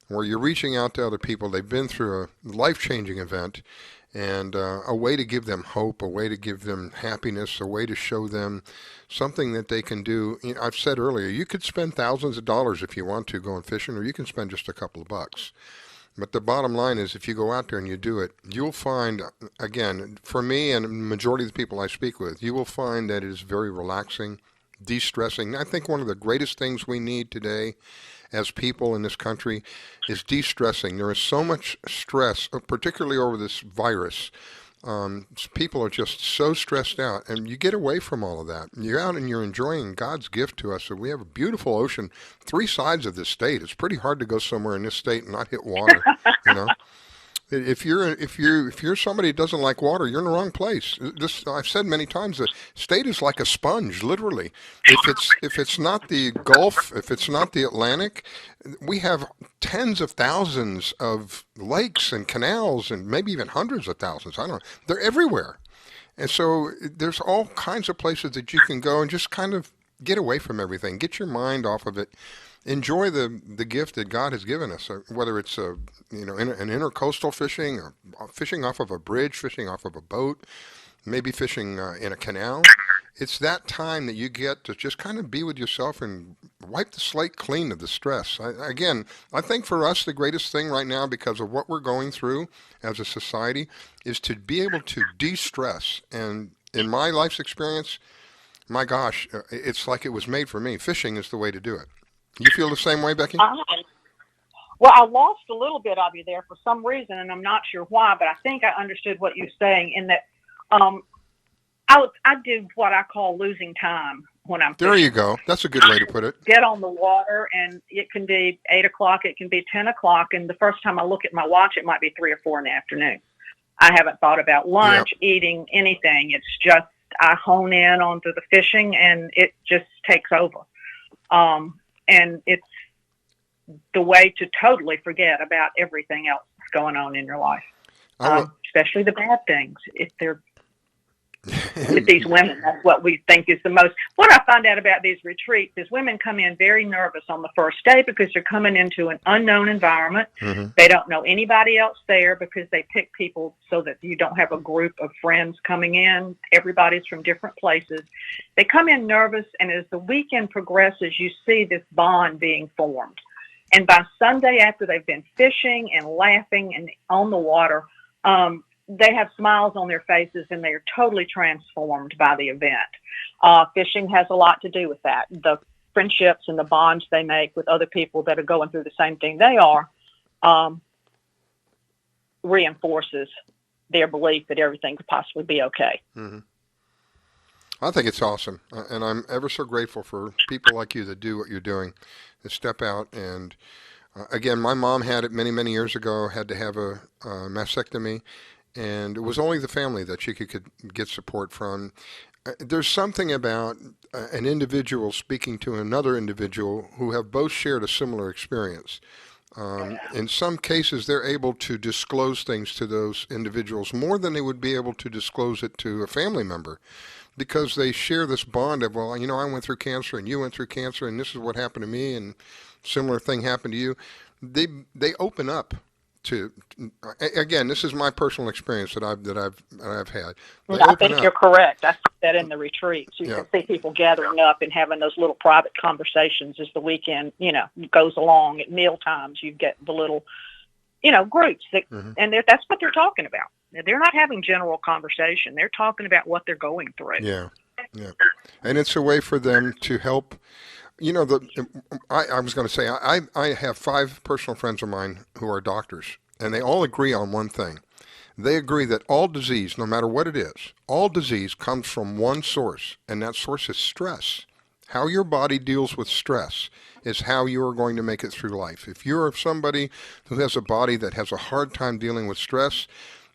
where you're reaching out to other people. They've been through a life-changing event, and a way to give them hope, a way to give them happiness, a way to show them something that they can do. I've said earlier, you could spend thousands of dollars if you want to going fishing, or you can spend just a couple of bucks. But the bottom line is, if you go out there and you do it, you'll find, again, for me and the majority of the people I speak with, you will find that it is very relaxing, de-stressing. I think one of the greatest things we need today as people in this country is de-stressing. There is so much stress, particularly over this virus. People are just so stressed out, and you get away from all of that. You're out and you're enjoying God's gift to us. And we have a beautiful ocean, 3 sides of this state. It's pretty hard to go somewhere in this state and not hit water. If you're somebody who doesn't like water, you're in the wrong place. I've said many times, the state is like a sponge, literally. If it's not the Gulf, if it's not the Atlantic, we have tens of thousands of lakes and canals, and maybe even hundreds of thousands. I don't know. They're everywhere, and so there's all kinds of places that you can go and just kind of get away from everything, get your mind off of it. Enjoy the gift that God has given us, whether it's an intercoastal fishing, or fishing off of a bridge, fishing off of a boat, maybe fishing in a canal. It's that time that you get to just kind of be with yourself and wipe the slate clean of the stress. I think for us the greatest thing right now, because of what we're going through as a society, is to be able to de-stress. And in my life's experience, my gosh, it's like it was made for me. Fishing is the way to do it. You feel the same way, Becky? Well, I lost a little bit of you there for some reason, and I'm not sure why, but I think I understood what you're saying in that I do what I call losing time when I'm fishing. There you go. That's a good way to put it. Get on the water, and it can be 8 o'clock, it can be 10 o'clock, and the first time I look at my watch, it might be 3 or 4 in the afternoon. I haven't thought about lunch, eating, anything. It's just I hone in onto the fishing, and it just takes over. And it's the way to totally forget about everything else that's going on in your life, especially the bad things. If they're with these women, that's what we think is the most. What I find out about these retreats is women come in very nervous on the first day because they're coming into an unknown environment. Mm-hmm. They don't know anybody else there because they pick people so that you don't have a group of friends coming in. Everybody's from different places. They come in nervous, and as the weekend progresses, you see this bond being formed. And by Sunday, after they've been fishing and laughing and on the water, they have smiles on their faces, and they're totally transformed by the event. Fishing has a lot to do with that. The friendships and the bonds they make with other people that are going through the same thing they are reinforces their belief that everything could possibly be okay. Mm-hmm. I think it's awesome, and I'm ever so grateful for people like you that do what you're doing, that step out. And again, my mom had it many, many years ago, had to have a mastectomy, and it was only the family that she could get support from. There's something about an individual speaking to another individual who have both shared a similar experience. In some cases, they're able to disclose things to those individuals more than they would be able to disclose it to a family member, because they share this bond of, well, you know, I went through cancer and you went through cancer and this is what happened to me and similar thing happened to you. They open up to, again, this is my personal experience that I've had. I think you're correct. I see that in the retreats. You can see people gathering up and having those little private conversations as the weekend, goes along. At meal times, you get the little, groups that, Mm-hmm. and that's what they're talking about. They're not having general conversation. They're talking about what they're going through. Yeah, yeah. And it's a way for them to help. I was going to say, I have 5 personal friends of mine who are doctors, and they all agree on one thing. They agree that all disease, no matter what it is, all disease comes from one source, and that source is stress. How your body deals with stress is how you are going to make it through life. If you're somebody who has a body that has a hard time dealing with stress,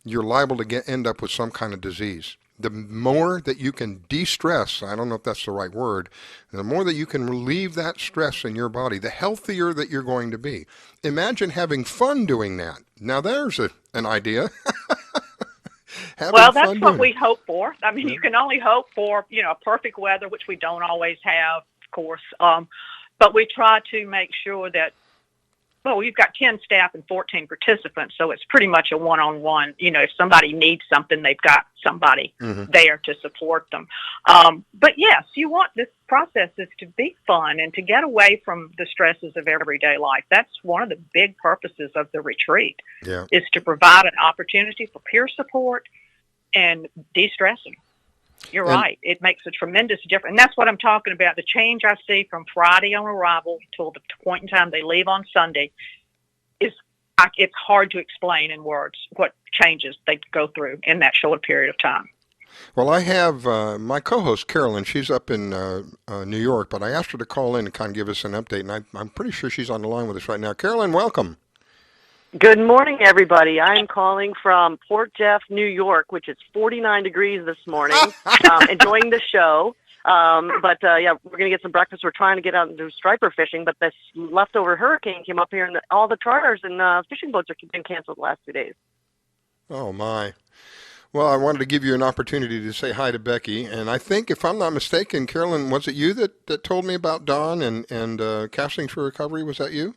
you're liable to end up with some kind of disease. The more that you can de-stress, I don't know if that's the right word, the more that you can relieve that stress in your body, the healthier that you're going to be. Imagine having fun doing that. Now there's an idea. Well, that's what we hope for. I mean, you can only hope for, perfect weather, which we don't always have, of course. But we try to make sure that, we've got 10 staff and 14 participants, so it's pretty much a one-on-one. If somebody needs something, they've got somebody there to support them. But yes, you want this process to be fun and to get away from the stresses of everyday life. That's one of the big purposes of the retreat, is to provide an opportunity for peer support and de-stressing. You're right. It makes a tremendous difference. And that's what I'm talking about. The change I see from Friday on arrival till the point in time they leave on Sunday it's hard to explain in words what changes they go through in that short period of time. Well, I have my co-host, Carolyn. She's up in New York, but I asked her to call in and kind of give us an update, and I'm pretty sure she's on the line with us right now. Carolyn, welcome. Good morning, everybody. I'm calling from Port Jeff, New York, which is 49 degrees this morning. Enjoying the show. But we're going to get some breakfast. We're trying to get out and do striper fishing, but this leftover hurricane came up here, and all the charters and fishing boats have been canceled the last 2 days. Oh, my. Well, I wanted to give you an opportunity to say hi to Becky, and I think, if I'm not mistaken, Carolyn, was it you that told me about Dawn and Castings for Recovery? Was that you?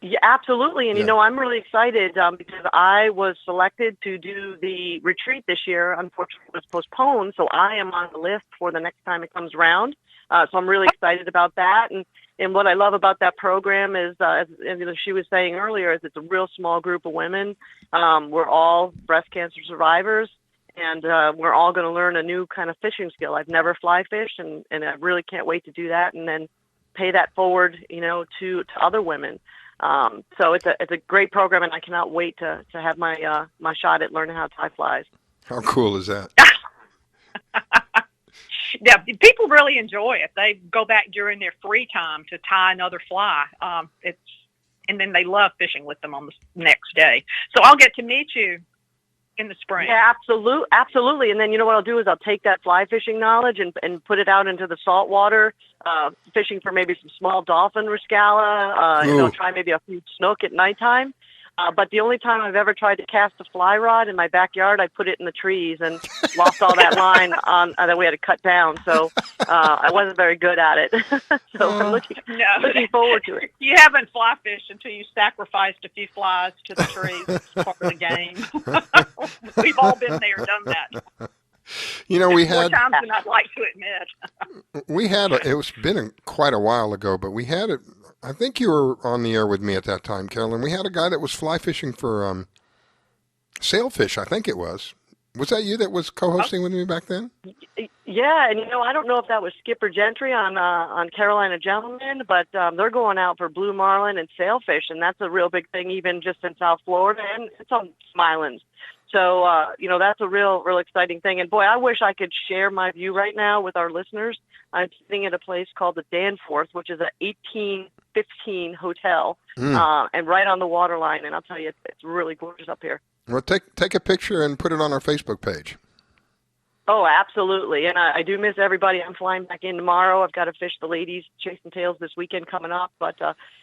Yeah, absolutely. And, I'm really excited because I was selected to do the retreat this year. Unfortunately, it was postponed, so I am on the list for the next time it comes around. So I'm really excited about that. And what I love about that program is, as she was saying earlier, is it's a real small group of women. We're all breast cancer survivors, and we're all going to learn a new kind of fishing skill. I've never fly fished, and I really can't wait to do that and then pay that forward, to other women. So it's a great program, and I cannot wait to have my my shot at learning how to tie flies. How cool is that? Yeah, people really enjoy it. They go back during their free time to tie another fly. And then they love fishing with them on the next day. So I'll get to meet you in the spring. Yeah, absolutely. And then what I'll do is I'll take that fly fishing knowledge and put it out into the salt water, fishing for maybe some small dolphin riscala, try maybe a few snook at nighttime. But the only time I've ever tried to cast a fly rod in my backyard, I put it in the trees and lost all that line that we had to cut down. So I wasn't very good at it. So I'm looking forward to it. You haven't fly fished until you sacrificed a few flies to the trees. It's part of the game. We've all been there, done that. We had more times than I'd like to admit. It's been quite a while ago, but we had it. I think you were on the air with me at that time, Carolyn. We had a guy that was fly fishing for sailfish, I think it was. Was that you that was co-hosting with me back then? Yeah, and I don't know if that was Skipper Gentry on Carolina Gentlemen, but they're going out for blue marlin and sailfish, and that's a real big thing even just in South Florida, and it's on some islands. So, that's a real exciting thing. And, boy, I wish I could share my view right now with our listeners. I'm sitting at a place called the Danforth, which is an 1815 hotel, and right on the waterline. And I'll tell you, it's really gorgeous up here. Well, take a picture and put it on our Facebook page. Oh, absolutely. And I do miss everybody. I'm flying back in tomorrow. I've got to fish the ladies chasing tails this weekend coming up. But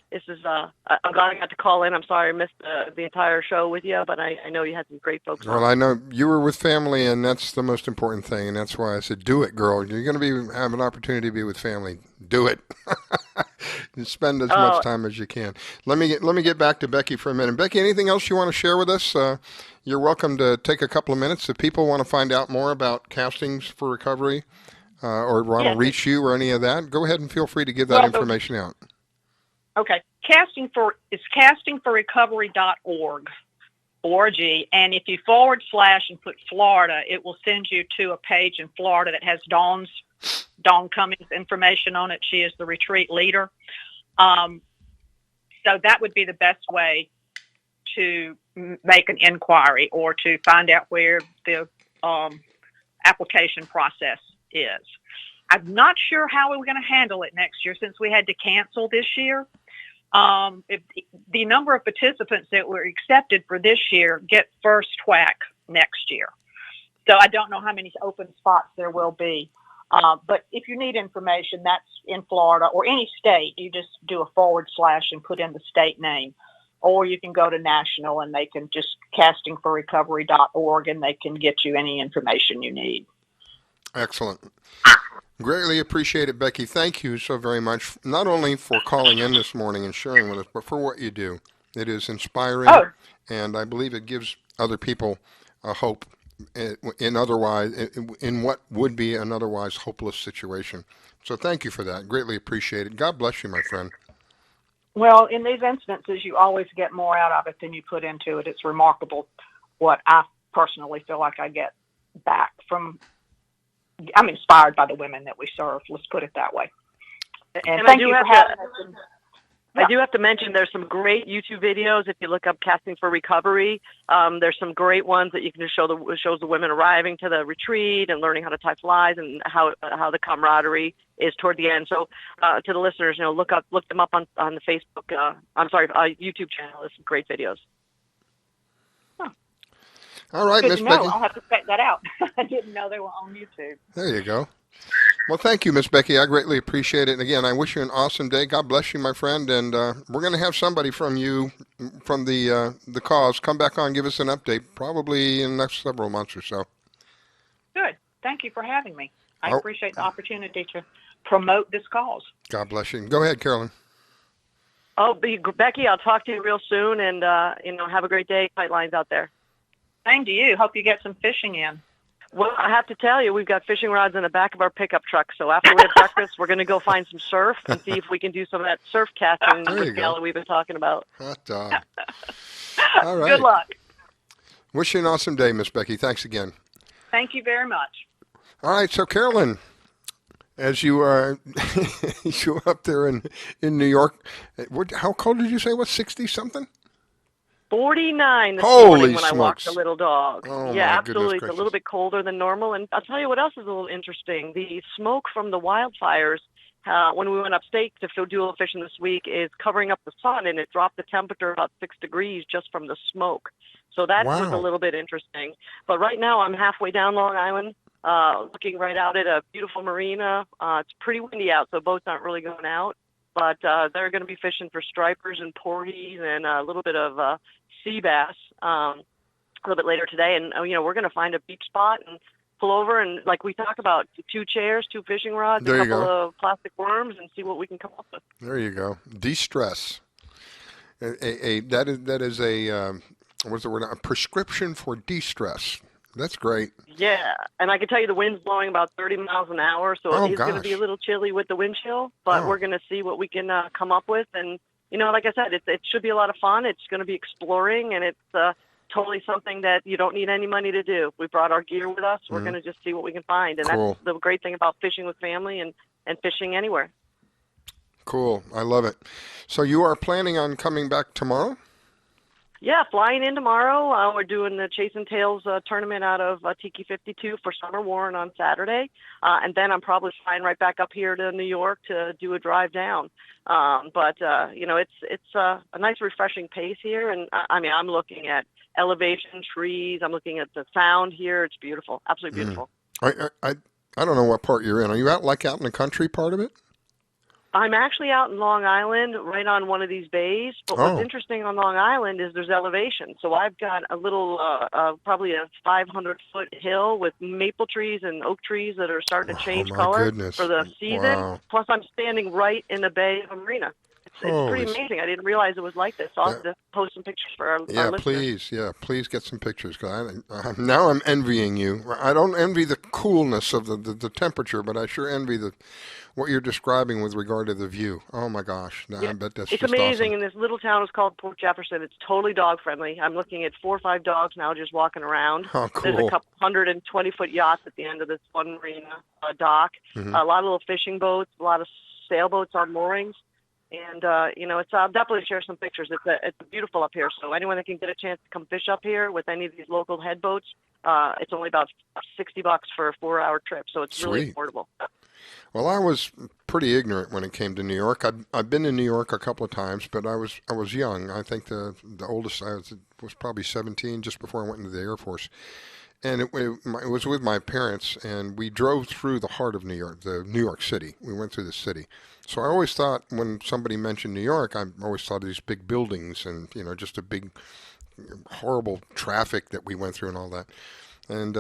this is I'm glad I got to call in. I'm sorry I missed the entire show with you, but I know you had some great folks on. Well, I know you were with family, and that's the most important thing. And that's why I said, do it, girl. You're going to have an opportunity to be with family. Do it. Spend as much time as you can. Let me get back to Becky for a minute. Becky, anything else you want to share with us? You're welcome to take a couple of minutes. If people want to find out more about Castings for Recovery or want to reach you or any of that, go ahead and feel free to give that information out. Okay. castingforrecovery.org. And if you / and put Florida, it will send you to a page in Florida that has Dawn Cummings information on it. She is the retreat leader. So that would be the best way to make an inquiry or to find out where the application process is. I'm not sure how we're going to handle it next year since we had to cancel this year. If the number of participants that were accepted for this year get first whack next year. So I don't know how many open spots there will be. But if you need information, that's in Florida or any state. You just do a / and put in the state name. Or you can go to national and they can just castingforrecovery.org and they can get you any information you need. Excellent. Greatly appreciate it, Becky. Thank you so very much, not only for calling in this morning and sharing with us, but for what you do. It is inspiring, and I believe it gives other people a hope in what would be an otherwise hopeless situation. So thank you for that. Greatly appreciate it. God bless you, my friend. Well, in these instances, you always get more out of it than you put into it. It's remarkable what I personally feel like I get back from. I'm inspired by the women that we serve. Let's put it that way. And thank you for having us. I do have to mention there's some great YouTube videos. If you look up Casting for Recovery, there's some great ones that you can just shows the women arriving to the retreat and learning how to tie flies and how the camaraderie is toward the end. So to the listeners, look them up on the Facebook. YouTube channel. There's some great videos. All right, Miss Becky. I'll have to check that out. I didn't know they were on YouTube. There you go. Well, thank you, Miss Becky. I greatly appreciate it. And again, I wish you an awesome day. God bless you, my friend. And we're going to have somebody from you, from the cause, come back on, give us an update, probably in the next several months or so. Good. Thank you for having me. I appreciate the opportunity to promote this cause. God bless you. Go ahead, Carolyn. Becky, I'll talk to you real soon, and have a great day. Tight lines out there. Same to you. Hope you get some fishing in. Well, I have to tell you, we've got fishing rods in the back of our pickup truck. So after we have breakfast, we're going to go find some surf and see if we can do some of that surf casting with Gala we've been talking about. Hot dog. All right. Good luck. Wish you an awesome day, Miss Becky. Thanks again. Thank you very much. All right. So, Carolyn, as you are you up there in New York, how cold did you say it was? 60-something? 49 this Holy morning when smokes. I walked the little dog. Oh, yeah, my absolutely. goodness It's a little bit colder than normal. And I'll tell you what else is a little interesting. The smoke from the wildfires, when we went upstate to do a fishing this week, is covering up the sun, and it dropped the temperature about 6 degrees just from the smoke. So that was a little bit interesting. But right now I'm halfway down Long Island, looking right out at a beautiful marina. It's pretty windy out, so boats aren't really going out. But they're going to be fishing for stripers and porgies and a little bit of sea bass a little bit later today. And, we're going to find a beach spot and pull over and, like we talk about, 2 chairs, 2 fishing rods, a couple of plastic worms, and see what we can come up with. There you go. De-stress. That is a what's the word? A prescription for de-stress. That's great. Yeah, and I can tell you the wind's blowing about 30 miles an hour, so it's going to be a little chilly with the wind chill, but we're going to see what we can come up with. And, like I said, it should be a lot of fun. It's going to be exploring, and it's totally something that you don't need any money to do. We brought our gear with us. We're going to just see what we can find, and that's the great thing about fishing with family and fishing anywhere. Cool. I love it. So you are planning on coming back tomorrow? Yeah, flying in tomorrow. We're doing the Chase and Tails tournament out of Tiki 52 for Summer Warren on Saturday. And then I'm probably flying right back up here to New York to do a drive down. But it's a nice refreshing pace here. And I'm looking at elevation, trees. I'm looking at the sound here. It's beautiful. Absolutely beautiful. I don't know what part you're in. Are you out in the country part of it? I'm actually out in Long Island, right on one of these bays. But what's interesting on Long Island is there's elevation. So I've got a little, probably a 500-foot hill with maple trees and oak trees that are starting to change color for the season. Wow. Plus, I'm standing right in the bay of a marina. It's pretty Holy amazing. I didn't realize it was like this. So I'll have to post some pictures for our listeners. please. Yeah, please get some pictures. 'Cause now I'm envying you. I don't envy the coolness of the temperature, but I sure envy what you're describing with regard to the view. Oh my gosh, I bet that's It's just amazing. awesome. And this little town is called Port Jefferson. It's totally dog friendly. I'm looking at 4 or 5 dogs now just walking around. Oh, There's a cool. couple 120-foot yachts at the end of this one marina dock. Mhm. A lot of little fishing boats, a lot of sailboats on moorings. And, it's I'll definitely share some pictures. It's beautiful up here. So anyone that can get a chance to come fish up here with any of these local head boats, it's only about $60 for a 4-hour trip. So it's really Sweet. affordable. Well, I was pretty ignorant when it came to New York. I've been to New York a couple of times, but I was young. I think the oldest I was probably 17, just before I went into the Air Force. And it was with my parents, and we drove through the heart of New York, the New York City. We went through the city. So I always thought when somebody mentioned New York, I always thought of these big buildings and, just a big, horrible traffic that we went through and all that. And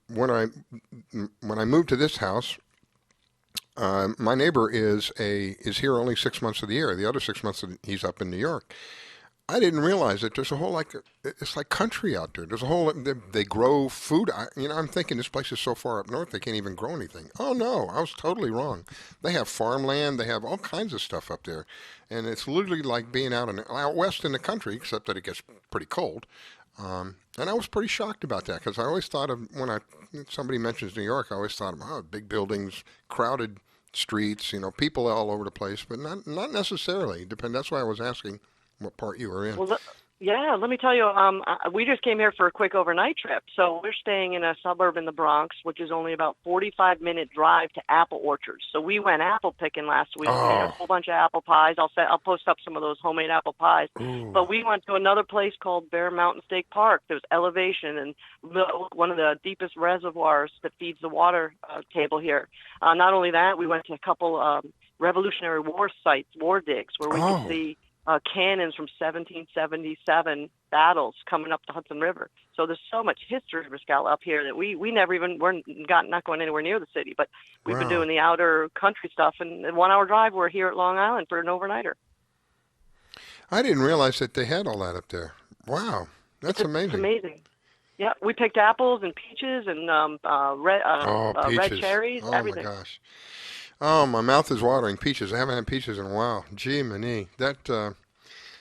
when I moved to this house, my neighbor is here only 6 months of the year. The other 6 months he's up in New York. I didn't realize that there's a whole it's like country out there. There's a whole they grow food. I'm thinking this place is so far up north they can't even grow anything. Oh no, I was totally wrong. They have farmland. They have all kinds of stuff up there, and it's literally like being out west in the country, except that it gets pretty cold. And I was pretty shocked about that because I always thought of when somebody mentions New York, I always thought of big buildings, crowded streets, people all over the place, but not necessarily. That's why I was asking what part you were in. Well, let me tell you, we just came here for a quick overnight trip. So we're staying in a suburb in the Bronx, which is only about 45-minute drive to apple orchards. So we went apple picking last week. We had a whole bunch of apple pies. I'll post up some of those homemade apple pies. Ooh. But we went to another place called Bear Mountain State Park. There's elevation and one of the deepest reservoirs that feeds the water table here. Not only that, we went to a couple Revolutionary War sites, war digs, where we could see cannons from 1777 battles coming up the Hudson River. So there's so much history, Rascal, up here that we never even not going anywhere near the city, but we've been doing the outer country stuff. And in 1 hour drive, we're here at Long Island for an overnighter. I didn't realize that they had all that up there. Wow, that's amazing. It's amazing. Yeah, we picked apples and peaches and red cherries, everything. Oh my gosh. Oh, my mouth is watering. Peaches. I haven't had peaches in a while. Gee, many. The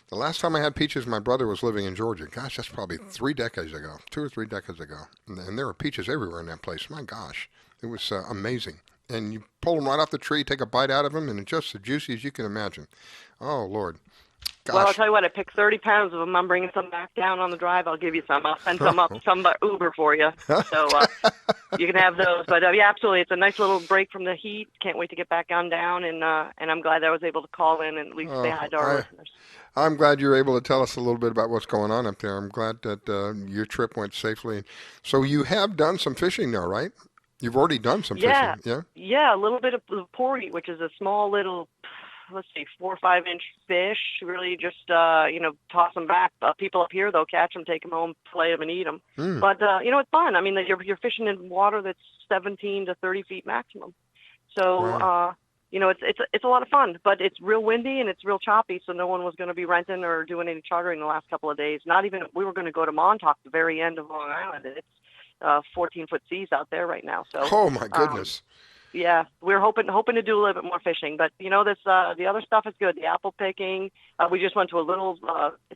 last time I had peaches, my brother was living in Georgia. Gosh, that's probably 3 decades ago, 2 or 3 decades ago. And there were peaches everywhere in that place. My gosh, it was amazing. And you pull them right off the tree, take a bite out of them, and it's just as juicy as you can imagine. Oh, Lord. Gosh. Well, I'll tell you what, I picked 30 pounds of them. I'm bringing some back down on the drive. I'll give you some. I'll send some up, some by Uber for you. So you can have those. But yeah, absolutely. It's a nice little break from the heat. Can't wait to get back on down. And I'm glad I was able to call in and at least say hi to our listeners. I'm glad you're able to tell us a little bit about what's going on up there. I'm glad that your trip went safely. So you have done some fishing now, right? You've already done some fishing. Yeah? Yeah, a little bit of porgy, which is a small little, 4 or 5 inch fish. Really just, toss them back. People up here, they'll catch them, take them home, flay them, and eat them. But, it's fun. I mean, you're fishing in water that's 17 to 30 feet maximum. So, wow. It's a lot of fun, but it's real windy and it's real choppy, so no one was going to be renting or doing any chartering the last couple of days. Not even, we were going to go to Montauk, the very end of Long Island, and it's 14-foot seas out there right now. So, oh, my goodness. Yeah, we're hoping to do a little bit more fishing, but this the other stuff is good. The apple picking. We just went to a little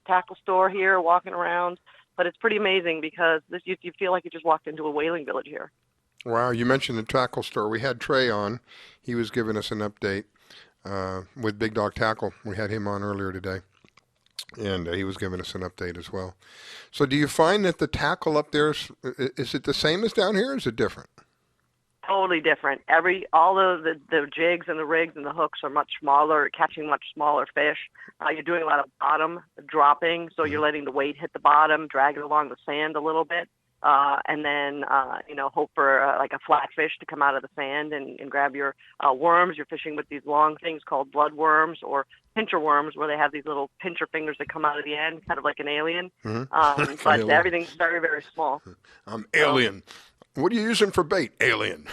tackle store here, walking around, but it's pretty amazing because you feel like you just walked into a whaling village here. Wow, you mentioned the tackle store. We had Trey on. He was giving us an update with Big Dog Tackle. We had him on earlier today, and he was giving us an update as well. So do you find that the tackle up there, is it the same as down here, or is it different? Totally different. All of the jigs and the rigs and the hooks are much smaller, catching much smaller fish. You're doing a lot of bottom dropping, so you're letting the weight hit the bottom, drag it along the sand a little bit, and then hope for like a flatfish to come out of the sand and grab your worms. You're fishing with these long things called blood worms or pincher worms, where they have these little pincher fingers that come out of the end, kind of like an alien. Mm-hmm. But everything's very, very small. Alien. What are you using for bait? Alien.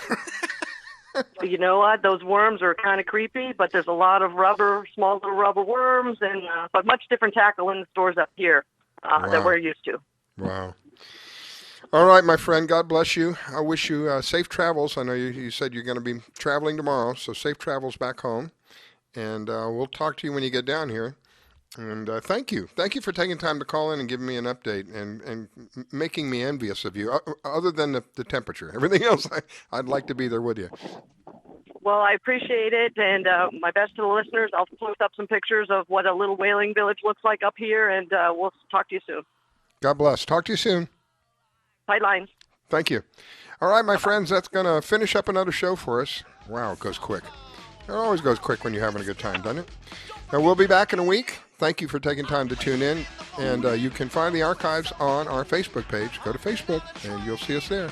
You know what? Those worms are kind of creepy, but there's a lot of small little rubber worms, and but much different tackle in the stores up here that we're used to. Wow. All right, my friend. God bless you. I wish you safe travels. I know you said you're going to be traveling tomorrow, so safe travels back home. And we'll talk to you when you get down here. And thank you. Thank you for taking time to call in and giving me an update and making me envious of you, other than the temperature. Everything else, I'd like to be there with you. Well, I appreciate it, and my best to the listeners. I'll post up some pictures of what a little whaling village looks like up here, and we'll talk to you soon. God bless. Talk to you soon. Tight lines. Thank you. All right, my friends, that's going to finish up another show for us. Wow, it goes quick. It always goes quick when you're having a good time, doesn't it? And we'll be back in a week. Thank you for taking time to tune in. And you can find the archives on our Facebook page. Go to Facebook, and you'll see us there.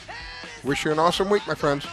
Wish you an awesome week, my friends.